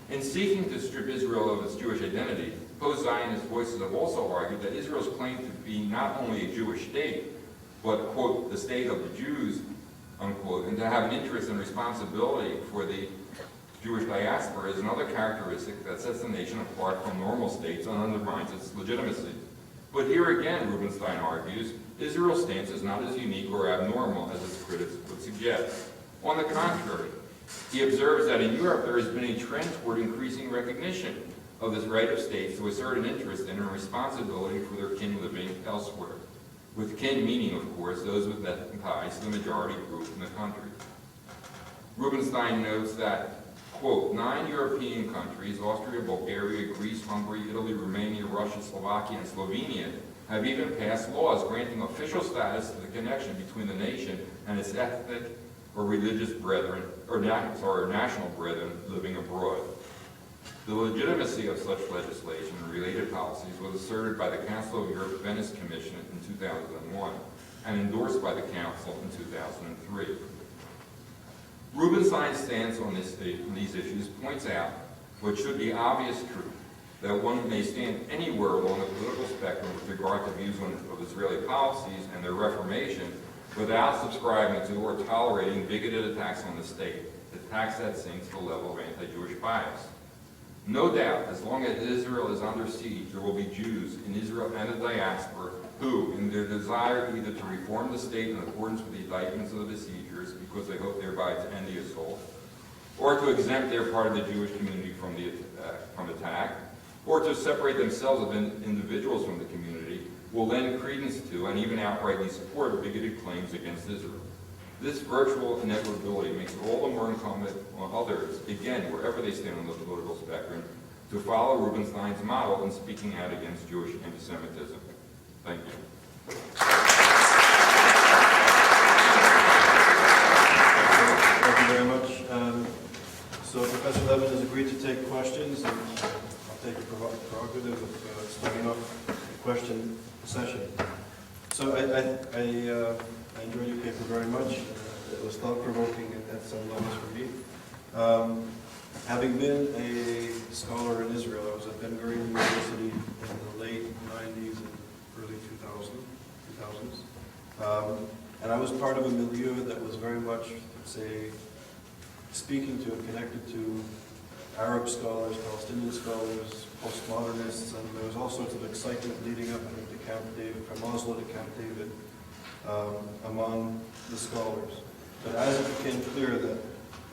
In seeking to strip Israel of its Jewish identity, post-Zionist voices have also argued that Israel's claim to be not only a Jewish state, but, quote, the state of the Jews, unquote, and to have an interest and responsibility for the Jewish diaspora is another characteristic that sets the nation apart from normal states and undermines its legitimacy. But here again, Rubenstein argues, Israel's stance is not as unique or abnormal as its critics would suggest. On the contrary, he observes that in Europe there has been a trend toward increasing recognition of this right of states to assert an interest in and responsibility for their kin living elsewhere. With kin meaning, of course, those with ethnic ties to the majority group in the country. Rubenstein notes that, quote, 9 European countries, Austria, Bulgaria, Greece, Hungary, Italy, Romania, Russia, Slovakia, and Slovenia, have even passed laws granting official status to the connection between the nation and its ethnic or religious brethren, or national brethren living abroad. The legitimacy of such legislation and related policies was asserted by the Council of Europe Venice Commission in 2001 and endorsed by the Council in 2003. Rubenstein's stance on these issues points out what should be obvious truth, that one may stand anywhere along the political spectrum with regard to views of Israeli policies and their reformation without subscribing to or tolerating bigoted attacks on the state, attacks that sink to the level of anti-Jewish bias. No doubt, as long as Israel is under siege, there will be Jews in Israel and the diaspora who, in their desire either to reform the state in accordance with the indictments of the besiegers because they hope thereby to end the assault, or to exempt their part of the Jewish community from attack, or to separate themselves as individuals from the community, will lend credence to and even outrightly support bigoted claims against Israel. This virtual inevitability makes it all the more incumbent on others, again, wherever they stand on the political spectrum, to follow Rubenstein's model in speaking out against Jewish anti-Semitism. Thank you. Thank you very much. So Professor Levin has agreed to take questions. And take the prerogative of starting off the question session. So I enjoyed your paper very much. It was thought-provoking at some levels for me. Having been a scholar in Israel, I was at Ben Gurion University in the late 90s and early 2000s. And I was part of a milieu that was very much, say, speaking to and connected to Arab scholars, Palestinian scholars, postmodernists, and there was all sorts of excitement leading up, I think, to Camp David, from Oslo to Camp David, among the scholars. But as it became clear that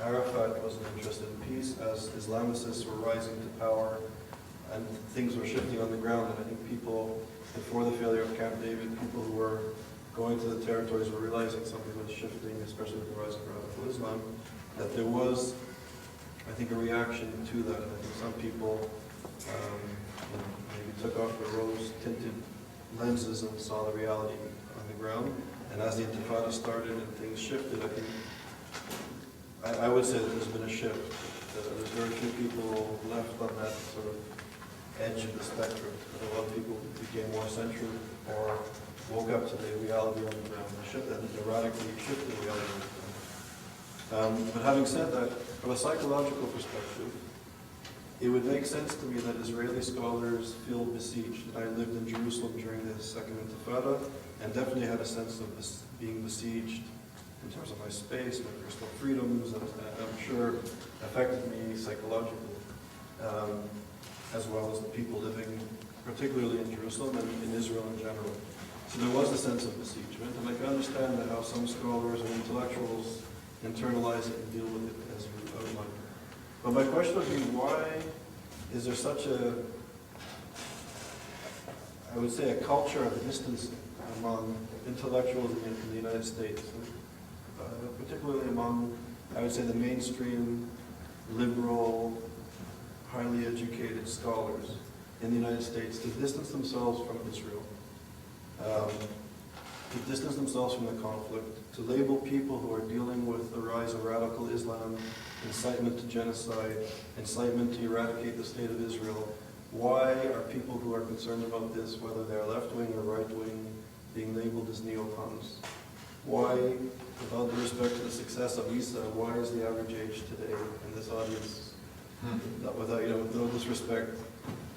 Arafat wasn't interested in peace, as Islamicists were rising to power and things were shifting on the ground, and I think people, before the failure of Camp David, people who were going to the territories were realizing something was shifting, especially with the rise of radical Islam, that there was, I think, a reaction to that. And I think some people maybe took off their rose-tinted lenses and saw the reality on the ground. And as the Intifada started and things shifted, I think, I would say that there's been a shift. There's very few people left on that sort of edge of the spectrum. A lot of people became more central or woke up to the reality on the ground, the radically shifted reality on the ground. But having said that, from a psychological perspective, it would make sense to me that Israeli scholars feel besieged. I lived in Jerusalem during the Second Intifada and definitely had a sense of being besieged in terms of my space, my personal freedoms, and I'm sure affected me psychologically, as well as the people living particularly in Jerusalem and in Israel in general. So there was a sense of besiegement, and I can understand that how some scholars and intellectuals internalize it and deal with it as you outlined. But my question would be, why is there such a, I would say, a culture of distancing among intellectuals in the United States, particularly among, I would say, the mainstream, liberal, highly educated scholars in the United States, to distance themselves from Israel, to distance themselves from the conflict, to label people who are dealing with the rise of radical Islam, incitement to genocide, incitement to eradicate the state of Israel. Why are people who are concerned about this, whether they're left-wing or right-wing, being labeled as neocons? Why, with all due respect to the success of ISA, why is the average age today in this audience, without, with no disrespect,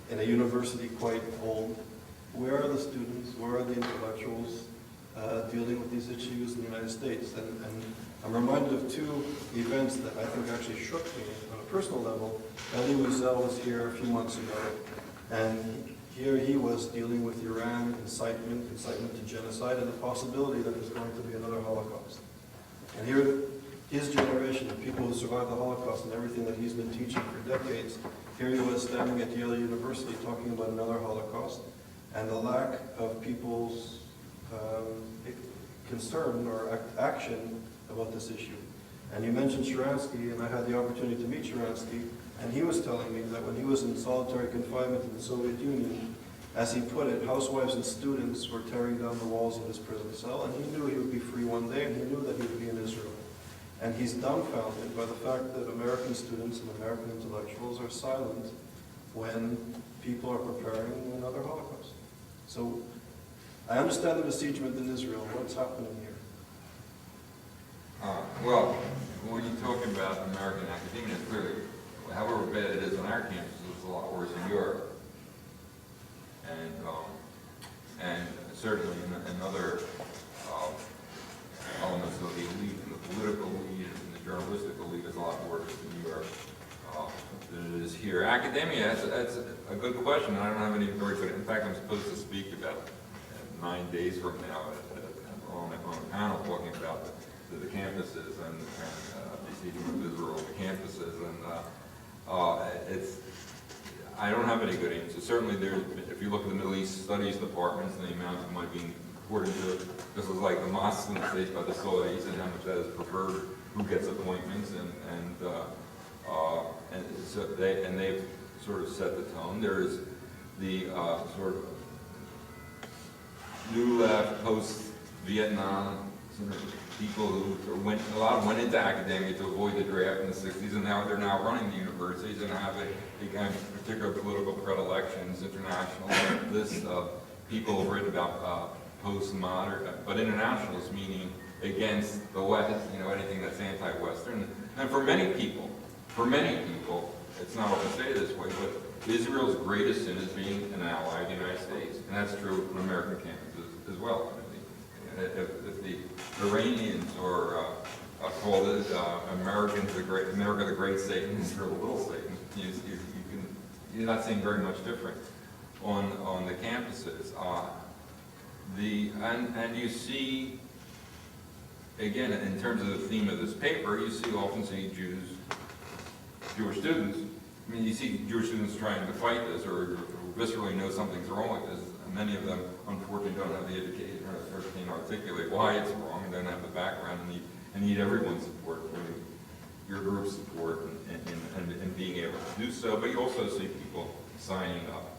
in a university quite old? Where are the students, where are the intellectuals dealing with these issues in the United States? And I'm reminded of two events that I think actually shook me on a personal level. Elie Wiesel was here a few months ago, and here he was dealing with Iran, incitement to genocide, and the possibility that there's going to be another Holocaust. And here, his generation, the people who survived the Holocaust and everything that he's been teaching for decades, here he was standing at Yale University talking about another Holocaust, and the lack of people's concern or action about this issue. And you mentioned Sharansky, and I had the opportunity to meet Sharansky, and he was telling me that when he was in solitary confinement in the Soviet Union, as he put it, housewives and students were tearing down the walls of his prison cell, and he knew he would be free one day, and he knew that he would be in Israel. And he's dumbfounded by the fact that American students and American intellectuals are silent when people are preparing another Holocaust. So I understand the besiegement in Israel. What's happening here? Well, when you're talking about American academia, clearly, however bad it is on our campuses, it's a lot worse in Europe. And certainly in other elements of the elite, and the political elite, and the journalistic elite is a lot worse in Europe than it is here. Academia, that's a good question, and I don't have any very good, in fact, I'm supposed to speak about 9 days from now on a panel talking about the campuses and besieging of Israel, the campuses, and it's, I don't have any good answers. Certainly if you look at the Middle East Studies departments and the amount of money being poured into it, this is like the mosques in the States by the Saudis and how much that is preferred, who gets appointments, and so they've sort of set the tone. There is the sort of new left, post-Vietnam people who went into academia to avoid the draft in the 60s, and now they're running the universities and have again, particular political predilections, international lists of people who've written about postmodern, but internationalist meaning against the West, anything that's anti-Western. And for many people, it's not often stated this way, but Israel's greatest sin is being an ally of the United States, and that's true on American campuses as well. If the Iranians or call it America the Great Satan, Israel the Little Satan, you're not seeing very much different on the campuses. And you see, again, in terms of the theme of this paper, you often see Jewish students. I mean, you see Jewish students trying to fight this or viscerally know something's wrong with this. And many of them, unfortunately, don't have the education or can articulate why it's wrong, and don't have the background, and need everyone's support, including your group's support, and being able to do so. But you also see people signing up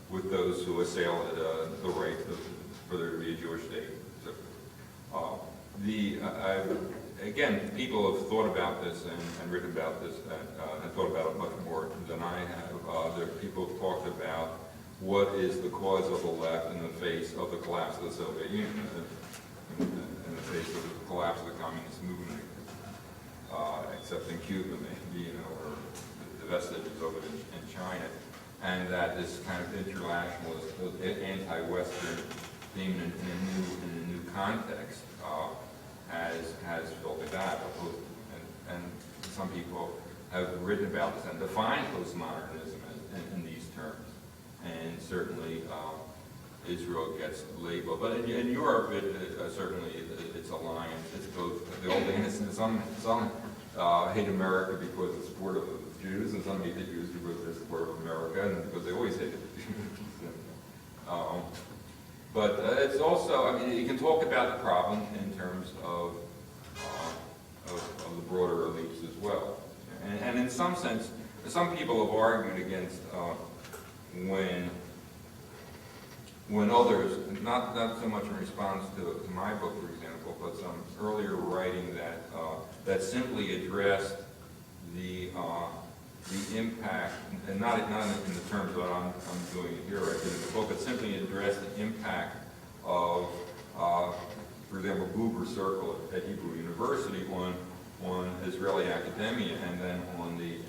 with those who assail the right for there to be a Jewish state. So, again, people have thought about this and written about this and thought about it much more than I have. People have talked about what is the cause of the left in the face of the collapse of the Soviet Union, in the face of the collapse of the communist movement, except in Cuba, maybe, or the vestiges of it in China. And that this kind of internationalist, anti-Western theme in a new context has filtered that. And some people have written about this and defined postmodernism in these terms. And certainly Israel gets labeled. But in Europe, certainly it's alliance. It's both the old innocent. Some hate America because of the support of the Jews, and some hate the Jews because of their support of America, and because they always hated the Jews. But it's also, you can talk about the problem in terms of the broader elites as well. And in some sense, some people have argued against when others, not so much in response to my book, for example, but some earlier writing that simply addressed the impact, and not in the terms that I'm doing here right in the book, but simply addressed the impact of, for example, Buber Circle at Hebrew University on Israeli academia, and then on the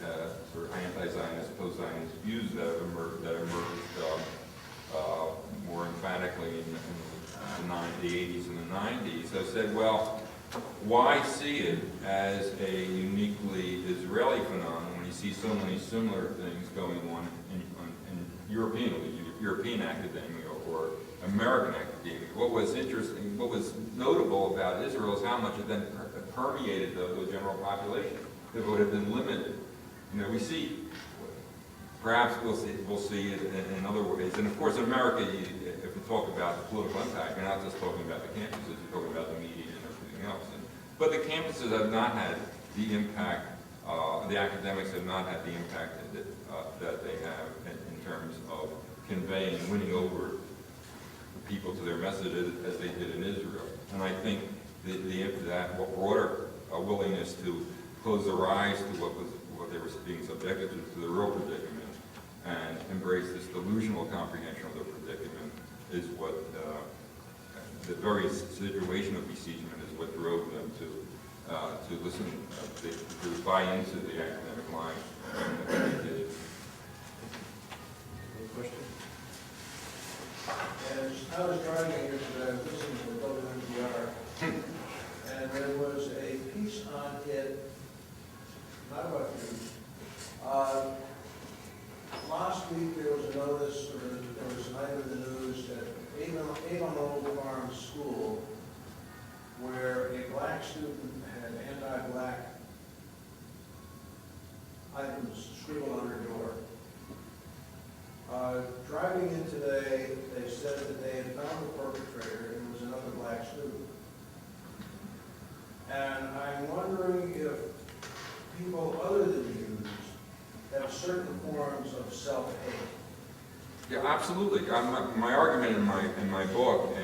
sort of anti-Zionist, post-Zionist views that emerged more emphatically in the 80s and the 90s. I said, well, why see it as a uniquely Israeli phenomenon when you see so many similar things going on in European academia or American academia? What was interesting, what was notable about Israel is how much it then permeated the general population. It would have been limited. We see, perhaps we'll see it in other ways. And of course, in America, if you talk about the political impact, you're not just talking about the campuses, you're talking about the media and everything else. But the campuses have not had the impact, the academics have not had the impact that they have in terms of conveying, winning over the people to their messages as they did in Israel. And I think that broader willingness to close their eyes to what they were being subjected to the real predicament, and embrace this delusional comprehension of the predicament is what the very situation of besiegement is what drove them to listen, to buy into the academic line. Any questions? As I was driving here today, I was listening to WNPR, and there was a piece on it, not about Jews. Last week there was a notice, or there was an item in the news at Avon Old Farm School, where a black student had anti-black items scribbled on her door. Driving in today, they said that they had found the perpetrator, and it was another black student. And I'm wondering if people other than Jews have certain forms of self-hate. Yeah, absolutely. My argument in my book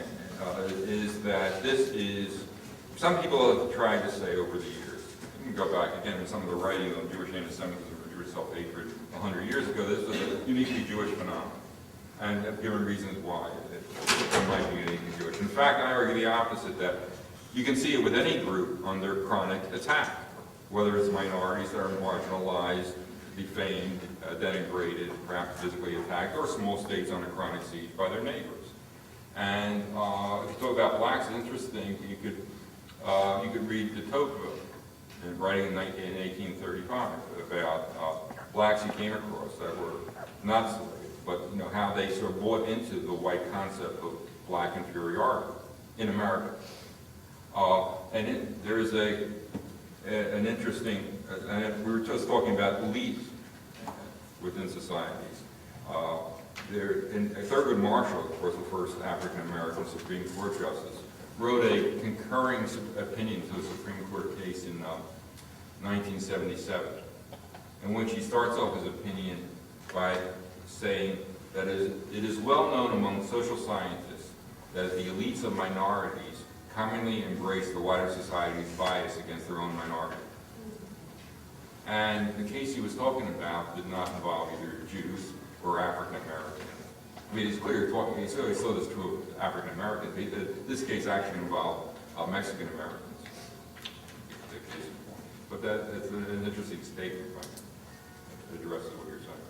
is that this is, some people have tried to say over the years, you can go back again in some of the writing on Jewish anti-Semitism or Jewish self-hatred 100 years ago, this was a uniquely Jewish phenomenon, and have given reasons why it might be uniquely Jewish. In fact, I argue the opposite, that you can see it with any group under chronic attack, whether it's minorities that are marginalized, defamed, denigrated, perhaps physically attacked, or small states under chronic siege by their neighbors. And if you talk about blacks, it's interesting. You could read de Tocqueville, writing in 1835 about blacks he came across that were not slaves, but how they sort of bought into the white concept of black inferiority in America. And there is an interesting, we were just talking about elites within societies. Thurgood Marshall, of course, the first African-American Supreme Court justice, wrote a concurring opinion to a Supreme Court case in 1977, in which he starts off his opinion by saying that it is well known among social scientists that the elites of minorities commonly embrace the wider society's bias against their own minority. And the case he was talking about did not involve either Jews or African Americans. I mean, it's clear talking, he saw this true of African Americans. This case actually involved Mexican Americans. But that's an interesting statement, right? It addresses what you're saying.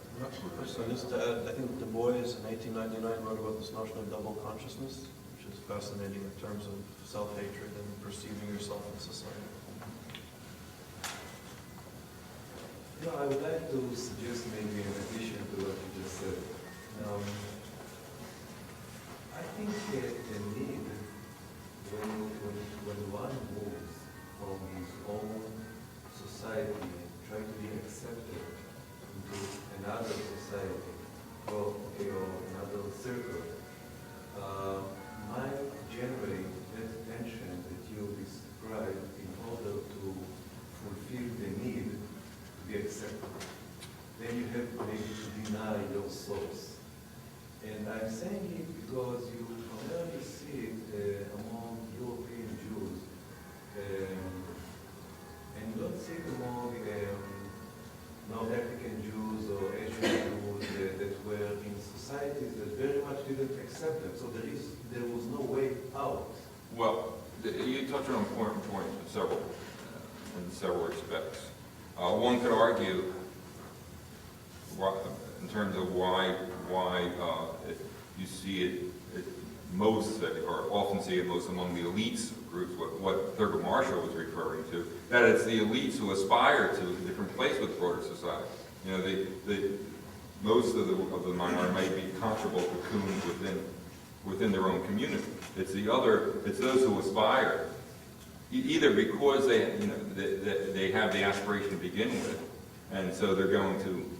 So just to add, I think Du Bois in 1899 wrote about this notion of double consciousness, which is fascinating in terms of self-hatred and perceiving yourself in society. I would like to suggest maybe in addition to what you just said. I think the need when one moves from his own society, try to be accepted into another society or another circle, might generate that tension that you described in order to fulfill the need to be accepted. Then you have maybe to deny your source. And I'm saying it because you primarily see it among European Jews, and you don't see it among North African Jews or Asian Jews that were in societies that very much didn't accept them. So there was no way out. Well, you touch on an important point in several respects. One could argue, in terms of why if you see it most, or often see it most among the elites groups, what Thurgood Marshall was referring to, that it's the elites who aspire to a different place with broader society. Most of the minority may be comfortable cocoons within their own community. It's those who aspire, either because they have the aspiration to begin with, and so they're going to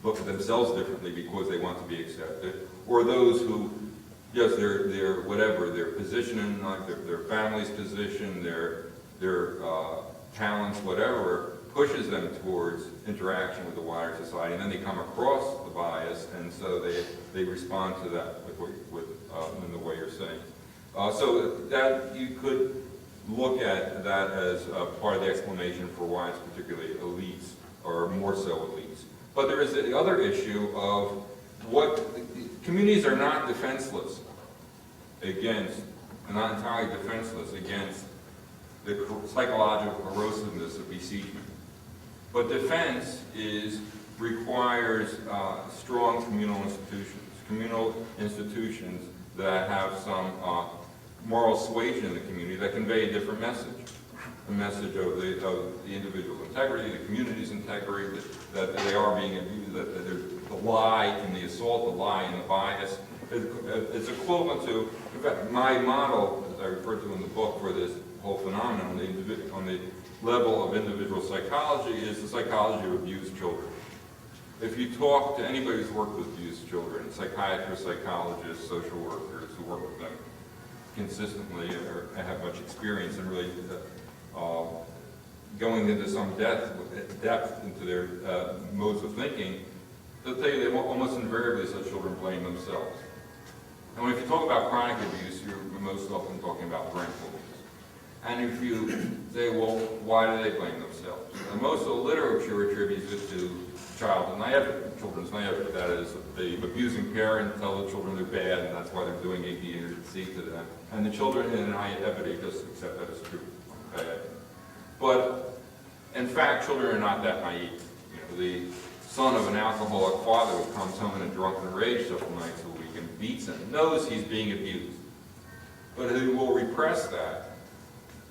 look at themselves differently because they want to be accepted, or those who, yes, their position in life, their family's position, their talents, whatever, pushes them towards interaction with the wider society, and then they come across the bias, and so they respond to that in the way you're saying. So that you could look at that as part of the explanation for why it's particularly elites, or more so elites. But there is the other issue of communities are not defenseless against, not entirely defenseless against the psychological corrosiveness of besiegement. But defense requires strong communal institutions that have some moral suasion in the community that convey a different message. A message of the individual's integrity, the community's integrity, that they are being abused, that there's the lie and the assault, the lie and the bias. It's equivalent to, in fact, my model, as I referred to in the book for this whole phenomenon on the level of individual psychology, is the psychology of abused children. If you talk to anybody who's worked with abused children, psychiatrists, psychologists, social workers who work with them consistently or have much experience and really going into some depth into their modes of thinking, they'll tell you that almost invariably such children blame themselves. And if you talk about chronic abuse, you're most often talking about parental abuse. And if you say, well, why do they blame themselves? And most of the literature attributes it to children's naivety. That is, the abusing parent tell the children they're bad, and that's why they're doing A, B, and C to them. And the children in naivety just accept that as true. Okay? But in fact, children are not that naive. The son of an alcoholic father who comes home in a drunken rage several nights a week and beats him knows he's being abused, but he will repress that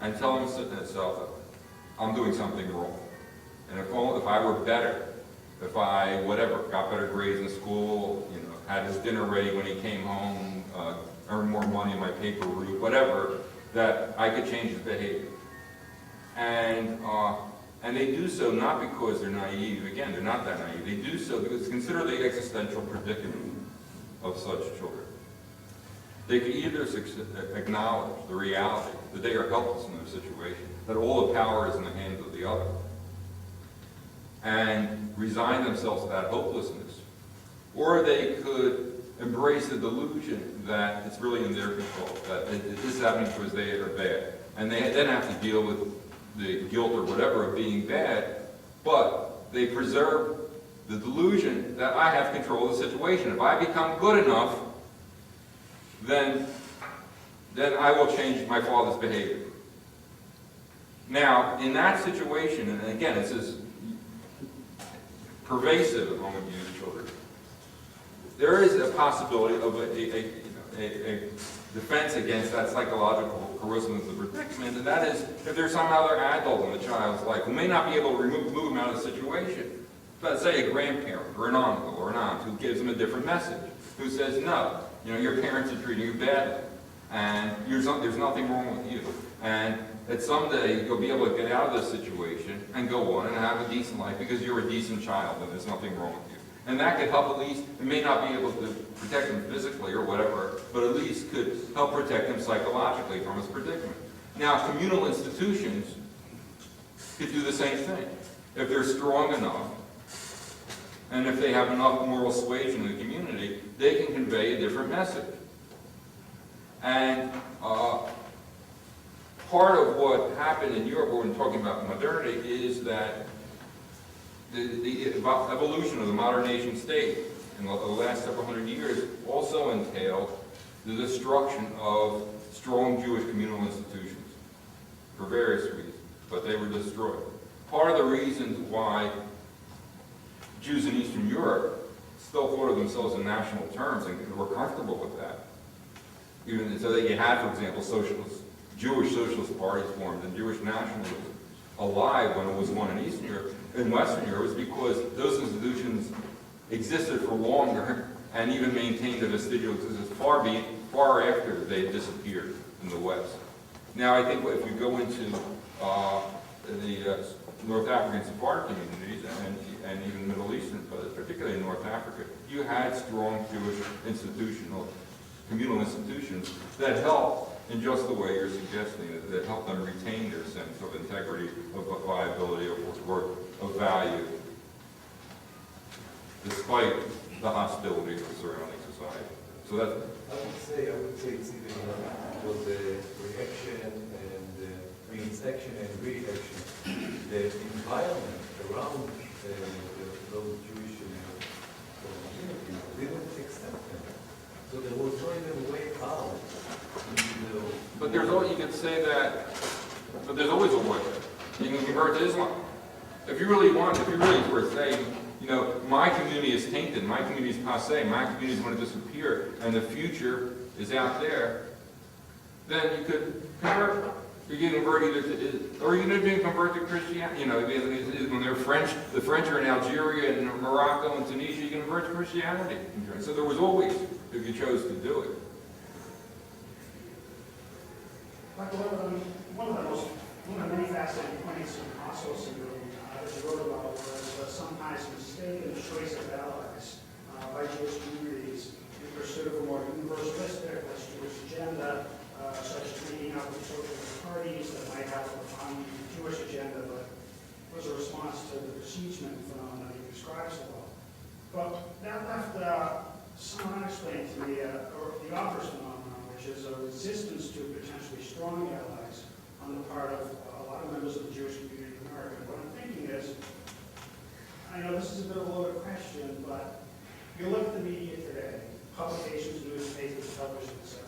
and tell himself, I'm doing something wrong. And if I were better, if I, got better grades in school, had his dinner ready when he came home, earned more money in my paper route, whatever, that I could change his behavior. And they do so not because they're naive. Again, they're not that naive. They do so because consider the existential predicament of such children. They can either acknowledge the reality that they are helpless in their situation, that all the power is in the hands of the other, and resign themselves to that hopelessness. Or they could embrace the delusion that it's really in their control, that this is happening because they are bad. And they then have to deal with the guilt or whatever of being bad, but they preserve the delusion that I have control of the situation. If I become good enough, then I will change my father's behavior. Now, in that situation, and again, this is pervasive among abused children, there is a possibility of a defense against that psychological corrosiveness of predicament, and that is if there's some other adult in the child's life who may not be able to move him out of the situation, but say a grandparent or an uncle or an aunt who gives him a different message, who says, no, your parents are treating you badly, and there's nothing wrong with you, and that someday you'll be able to get out of this situation and go on and have a decent life because you're a decent child and there's nothing wrong with you. And that could help at least, it may not be able to protect him physically or whatever, but at least could help protect him psychologically from his predicament. Now, communal institutions could do the same thing. If they're strong enough, and if they have enough moral suasion in the community, they can convey a different message. And part of what happened in Europe, when we're talking about modernity, is that the evolution of the modern nation state in the last several hundred years also entailed the destruction of strong Jewish communal institutions for various reasons, but they were destroyed. Part of the reasons why Jews in Eastern Europe still thought of themselves in national terms and were comfortable with that. Even so that you had, for example, Jewish socialist parties formed and Jewish nationalism alive when it was one in Eastern Europe. In Western Europe, was because those institutions existed for longer and even maintained a vestigial existence far after they disappeared in the West. Now, I think if you go into the North African Sephardic communities and even Middle Eastern, but particularly in North Africa, you had strong Jewish communal institutions that helped in just the way you're suggesting, that helped them retain their sense of integrity, of viability, of worth, of value, despite the hostility of the surrounding society. So that's... I would say it's even was the reaction and means action and reaction. The environment around those Jewish communities didn't accept them. So they were throwing them way out. But there's always, you could say that, but there's always a way. You can convert to Islam. If you really were saying, my community is tainted, my community is passé, my community is going to disappear, and the future is out there, then you could convert. You can convert either to, or you can convert to Christianity. When they're French, the French are in Algeria and Morocco and Tunisia, you can convert to Christianity. So there was always, if you chose to do it. One of the many fascinating points in Kosovo syndrome that you wrote about was sometimes mistaken choice of allies by Jewish communities in pursuit of a more universalistic, less Jewish agenda, such as meeting up with socialist parties that might have a common Jewish agenda, but was a response to the besiegement phenomenon you described so well. But that left some unexplained to me, or the opposite phenomenon, which is a resistance to potentially strong allies on the part of a lot of members of the Jewish community in America. What I'm thinking is, I know this is a bit of a loaded question, but you look at the media today, publications, newspapers, television, etc.,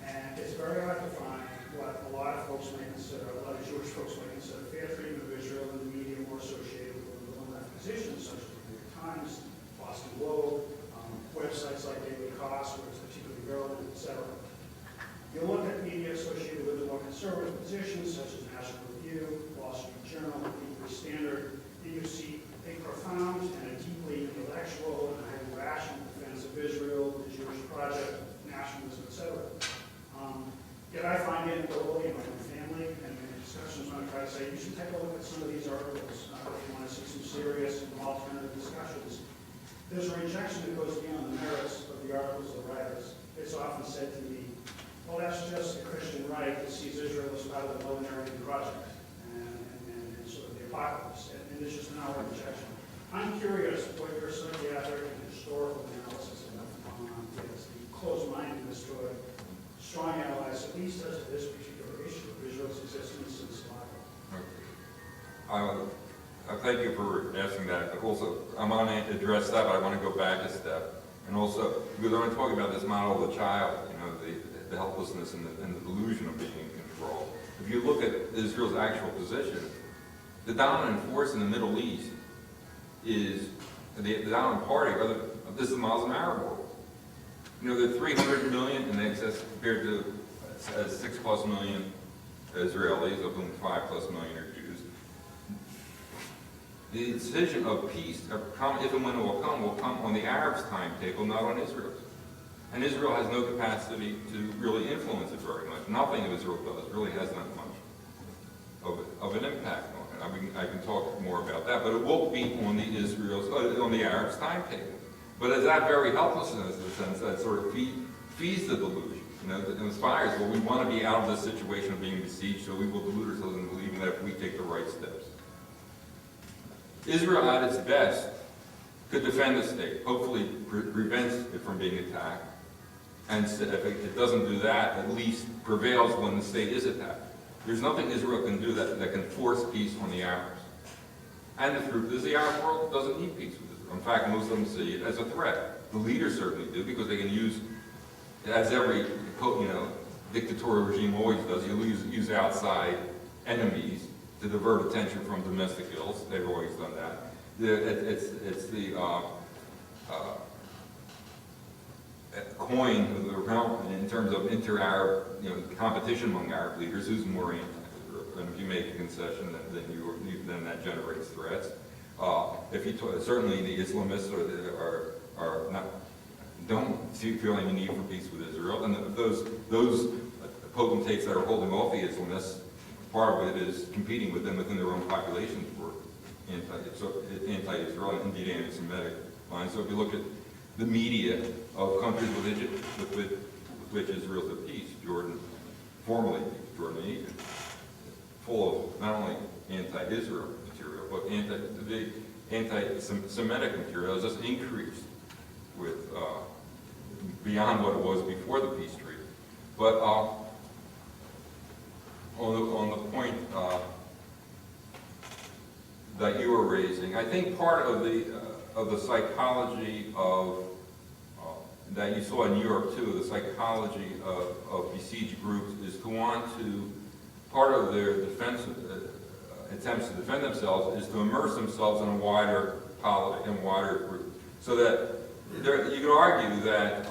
and it's very hard to find what a lot of folks may consider, a lot of Jewish folks may consider fair treatment of Israel in the media more associated with left positions, such as the New York Times, Boston Globe, websites like Daily Kos, where it's particularly relevant, etc. You look at media associated with the more conservative positions, such as National Review, Wall Street Journal, Weekly Standard, and you see a profound and a deeply intellectual and highly rational defense of Israel, the Jewish project, nationalism, etc. Yet I find anecdotally in my own family and in discussions when I try to say, you should take a look at some of these articles if you want to see some serious and alternative discussions. There's a rejection that goes beyond the merits of the articles of the writers. It's often said to me, well, that's just the Christian right that sees Israel as part of the millenarian project and sort of the apocalypse. And there's just an outright rejection. I'm curious what your psychiatric and historical analysis of that phenomenon is, the closed-mindedness toward strong allies, at least as to this particular issue of Israel's existence and survival. Thank you for asking that. But also, I'm going to address that, but I want to go back a step. And also, because I want to talk about this model of the child, you know, the helplessness and the delusion of being in control. If you look at Israel's actual position, the dominant force in the Middle East is the dominant party, this is the Muslim Arab world. You know, there are 300 million in excess compared to 6+ million Israelis, of whom 5+ million are Jews. The decision of peace, if and when it will come on the Arabs' timetable, not on Israel's. And Israel has no capacity to really influence it very much. Nothing Israel does really has that much of an impact on it. I mean, I can talk more about that, but it won't be on the Arabs' timetable. But it's that very helplessness, in a sense, that sort of feeds the delusion. You know, that inspires, well, we want to be out of this situation of being besieged, so we will delude ourselves into believing that if we take the right steps. Israel, at its best, could defend the state, hopefully prevents it from being attacked, and if it doesn't do that, at least prevails when the state is attacked. There's nothing Israel can do that can force peace on the Arabs. And the truth is, the Arab world doesn't need peace with Israel. In fact, Muslims see it as a threat. The leaders certainly do, because they can use, as every dictatorial regime always does, you use outside enemies to divert attention from domestic ills. They've always done that. It's the coin of the realm in terms of inter-Arab, competition among Arab leaders. Who's more anti-Israel? And if you make a concession, then that generates threats. Certainly the Islamists don't feel any need for peace with Israel, and those potentates that are holding off the Islamists, part of it is competing with them within their own populations for anti-Israel and indeed anti-Semitic lines. So if you look at the media of countries with which Israel's at peace, Jordan, formerly Jordan and Egypt, full of not only anti-Israel material, but the anti-Semitic material has just increased with beyond what it was before the peace treaty. But on the point that you were raising, I think part of the psychology of that you saw in New York too, the psychology of besieged groups is to want to, part of their defense attempts to defend themselves is to immerse themselves in a wider group, so that you could argue that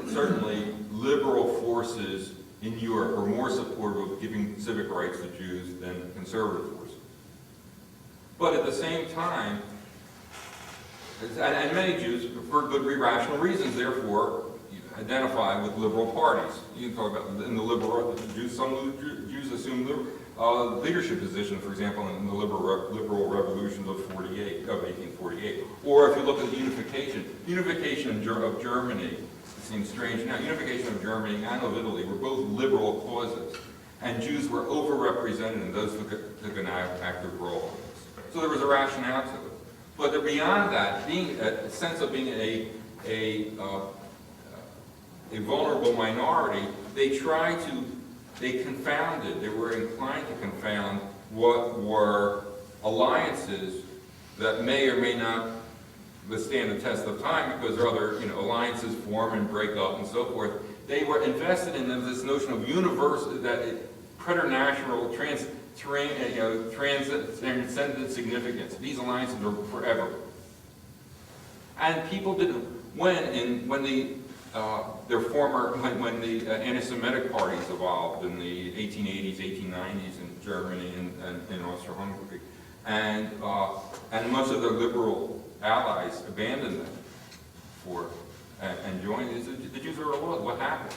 certainly liberal forces in Europe are more supportive of giving civic rights to Jews than conservative forces. But at the same time, and many Jews, for good rational reasons, therefore, identify with liberal parties. You can talk about in the liberal Jews. Some Jews assume leadership position, for example, in the liberal revolutions of 1848. Or if you look at the unification of Germany, it seems strange now. Unification of Germany and of Italy were both liberal causes, and Jews were overrepresented, and those took an active role in this. So there was a rationale to it. But they're beyond that, being a sense of being a vulnerable minority, they confounded, they were inclined to confound what were alliances that may or may not withstand the test of time because other alliances form and break up and so forth. They were invested in this notion of universal, that preternatural, transcendent significance. These alliances are forever. And people didn't, when the anti-Semitic parties evolved in the 1880s, 1890s in Germany and in Austria-Hungary, and most of their liberal allies abandoned them and joined. The Jews were lost. What happened?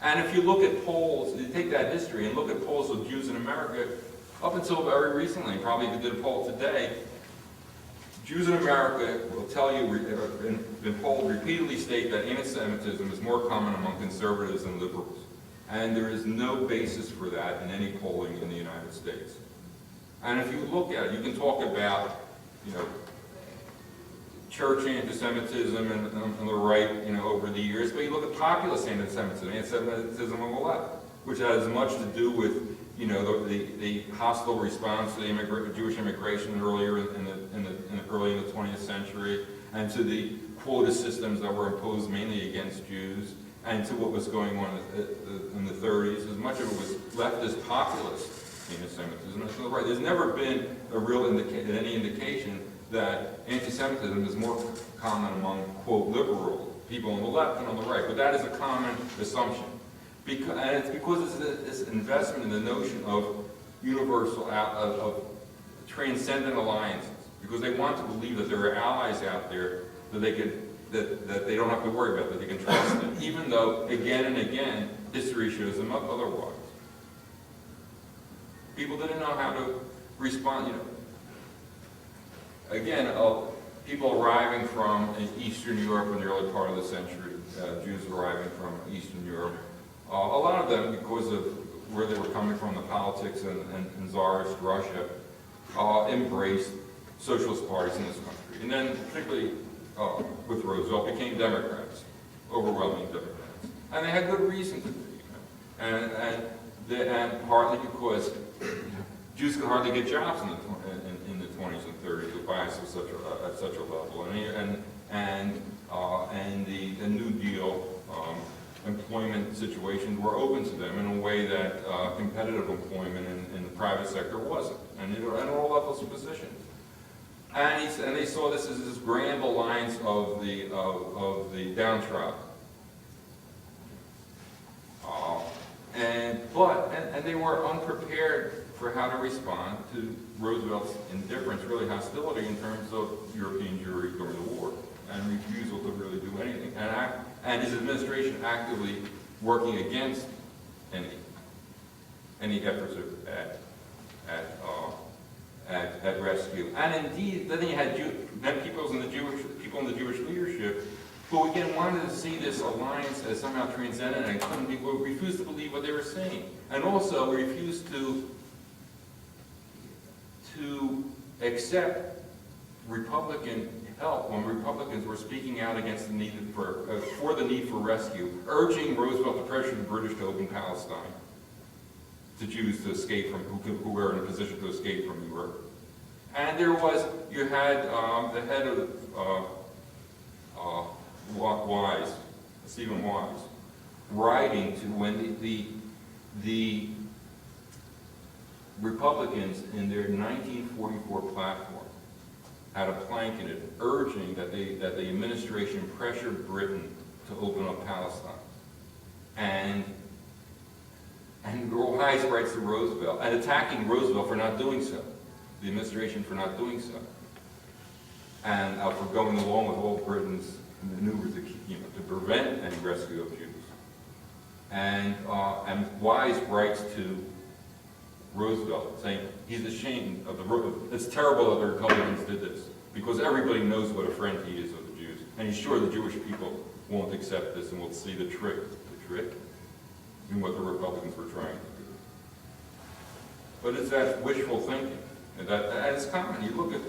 And if you look at polls, you take that history and look at polls of Jews in America, up until very recently, probably if you did a poll today, Jews in America will tell you, been polled, repeatedly state that anti-Semitism is more common among conservatives than liberals. And there is no basis for that in any polling in the United States. And if you look at it, you can talk about, church anti-Semitism and the right, over the years, but you look at populist anti-Semitism on the left, which has as much to do with, the hostile response to the Jewish immigration earlier early in the 20th century, and to the quota systems that were imposed mainly against Jews, and to what was going on in the 30s. As much of it was leftist populist anti-Semitism. And to the right, there's never been any indication that anti-Semitism is more common among, quote, liberal people on the left than on the right. But that is a common assumption. And it's because it's this investment in the notion of universal, of transcendent alliances. Because they want to believe that there are allies out there that they don't have to worry about, that they can trust them. Even though, again and again, history shows them otherwise. People didn't know how to respond, Again, people arriving from Eastern Europe in the early part of the century, Jews arriving from Eastern Europe, a lot of them, because of where they were coming from, the politics and Tsarist Russia, embraced socialist parties in this country. And then, particularly with Roosevelt, became Democrats, overwhelming Democrats. And they had good reason to be. And partly because Jews could hardly get jobs in the 20s and 30s. The bias was at such a level, and the New Deal employment situations were open to them in a way that competitive employment in the private sector wasn't, and at all levels of positions. And they saw this as this grand alliance of the downtrodden. And they were unprepared for how to respond to Roosevelt's indifference, really hostility in terms of European Jewry during the war, and refusal to really do anything, and his administration actively working against any efforts at rescue. And indeed, then he had people in the Jewish leadership who again wanted to see this alliance as somehow transcendent and refused to believe what they were saying, and also refused to accept Republican help when Republicans were speaking out against the need for the need for rescue, urging Roosevelt to pressure the British to open Palestine to Jews to escape from who were in a position to escape from Europe. And you had the head of Wise, Stephen Wise, writing to when the Republicans in their 1944 platform had a plank in it urging that the administration pressured Britain to open up Palestine. And Wise writes to Roosevelt, and attacking Roosevelt for not doing so, the administration for not doing so, and for going along with all Britain's maneuvers to prevent any rescue of Jews. And Wise writes to Roosevelt saying he's ashamed of it's terrible that the Republicans did this, because everybody knows what a friend he is of the Jews, and he's sure the Jewish people won't accept this and will see the trick in what the Republicans were trying to do. But it's that wishful thinking, and it's common. You look at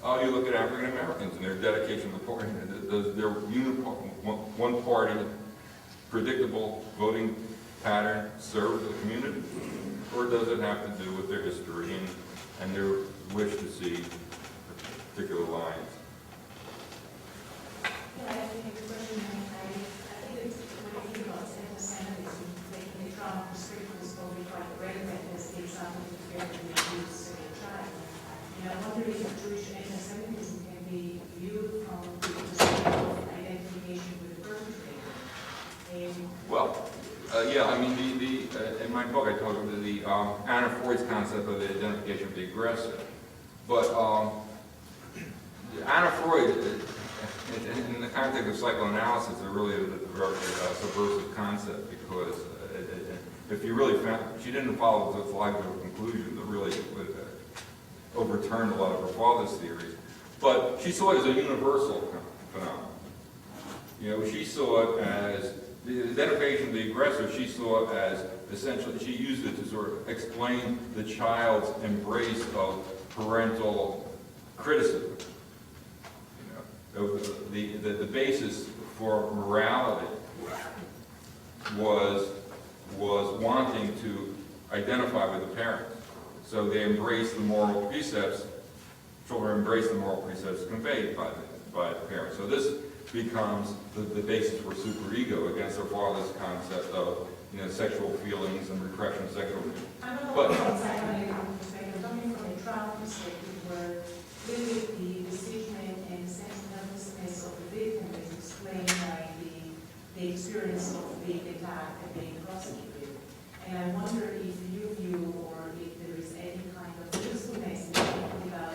You look at African Americans and their dedication to the party. Does their one party predictable voting pattern serve the community? Or does it have to do with their history and their wish to see particular lines? Yeah, I think the question, I think it's when you think about antisemitism, taking the Trump perspective is probably quite relevant as the example that you gave in the Jews trial. And I wonder if Jewish antisemitism can be viewed from the perspective of identification with the perpetrator. Well, yeah, I mean, in my book I talk about the Anna Freud's concept of the identification of the aggressor. But Anna Freud, in the context of psychoanalysis, is really a very subversive concept because if you really found, she didn't follow this logical conclusion that really would overturn a lot of her father's theories, but she saw it as a universal phenomenon. You know, she saw it as the identification of the aggressor. She saw it as essentially, she used it to sort of explain the child's embrace of parental criticism. You know, the basis for morality was wanting to identify with the parents. So they embraced the moral precepts, children embrace the moral precepts conveyed by the parents. So this becomes the basis for superego against their father's concept of, you know, sexual feelings and repression of sexual feelings. I don't know But from psychoanalytic perspective, coming from a Trump perspective, where really the decision and sensitivity of the victim is explained by the experience of being attacked and being prosecuted. And I wonder if you view, or if there is any kind of usefulness in thinking about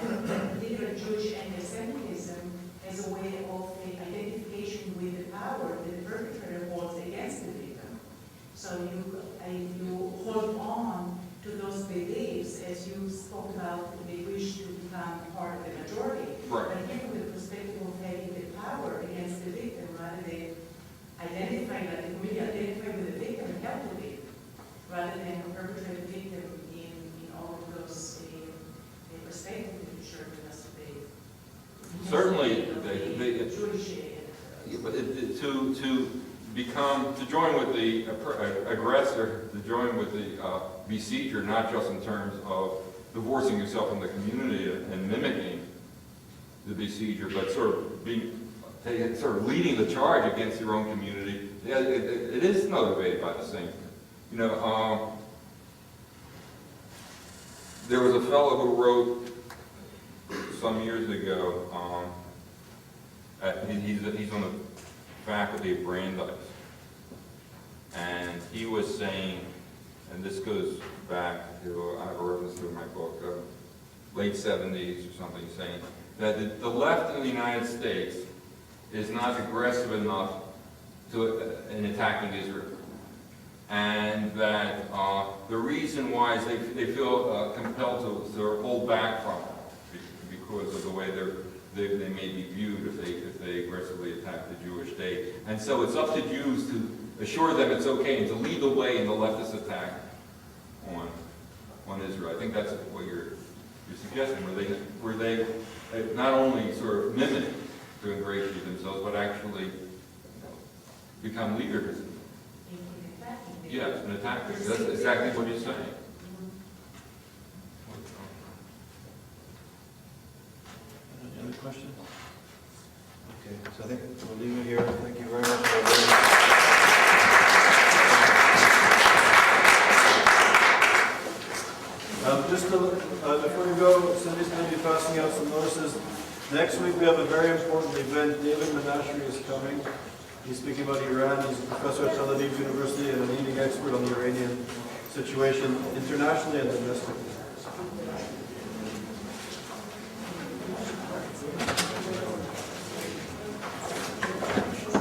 particular Jewish antisemitism as a way of identification with the power that the perpetrator holds against the victim. So you hold on to those beliefs as you spoke about the wish to become part of the majority. Right. But here from the perspective of having the power against the victim rather than identifying, like the community identify with the victim and help the victim, rather than perpetrate the victim in all of those perspectives that you shared with us today. certainly, Jewish. to join with the aggressor, to join with the besieger, not just in terms of divorcing yourself from the community and mimicking the besieger, but sort of leading the charge against your own community. Yeah, it is motivated by the same thing. You know, there was a fellow who wrote some years ago. He's on the faculty of Brandeis, and he was saying, and this goes back to, I have a reference to in my book, late 70s or something, saying that the left in the United States is not aggressive enough in attacking Israel, and that the reason why is they feel compelled to hold back from it because of the way they may be viewed if they aggressively attack the Jewish state. And so it's up to Jews to assure them it's okay and to lead the way in the leftist attack on Israel. I think that's what you're suggesting, where they not only sort of mimic to ingratiate themselves, but actually become leaders. Yes, an attack. That's exactly what he's saying. Any other questions? Okay, so I think we'll leave it here. Thank you very much. Just before you go, Cindy's going to be passing out some notices. Next week we have a very important event. David Menashri is coming. He's speaking about Iran. He's a professor at Tel Aviv University and a leading expert on the Iranian situation internationally and domestically.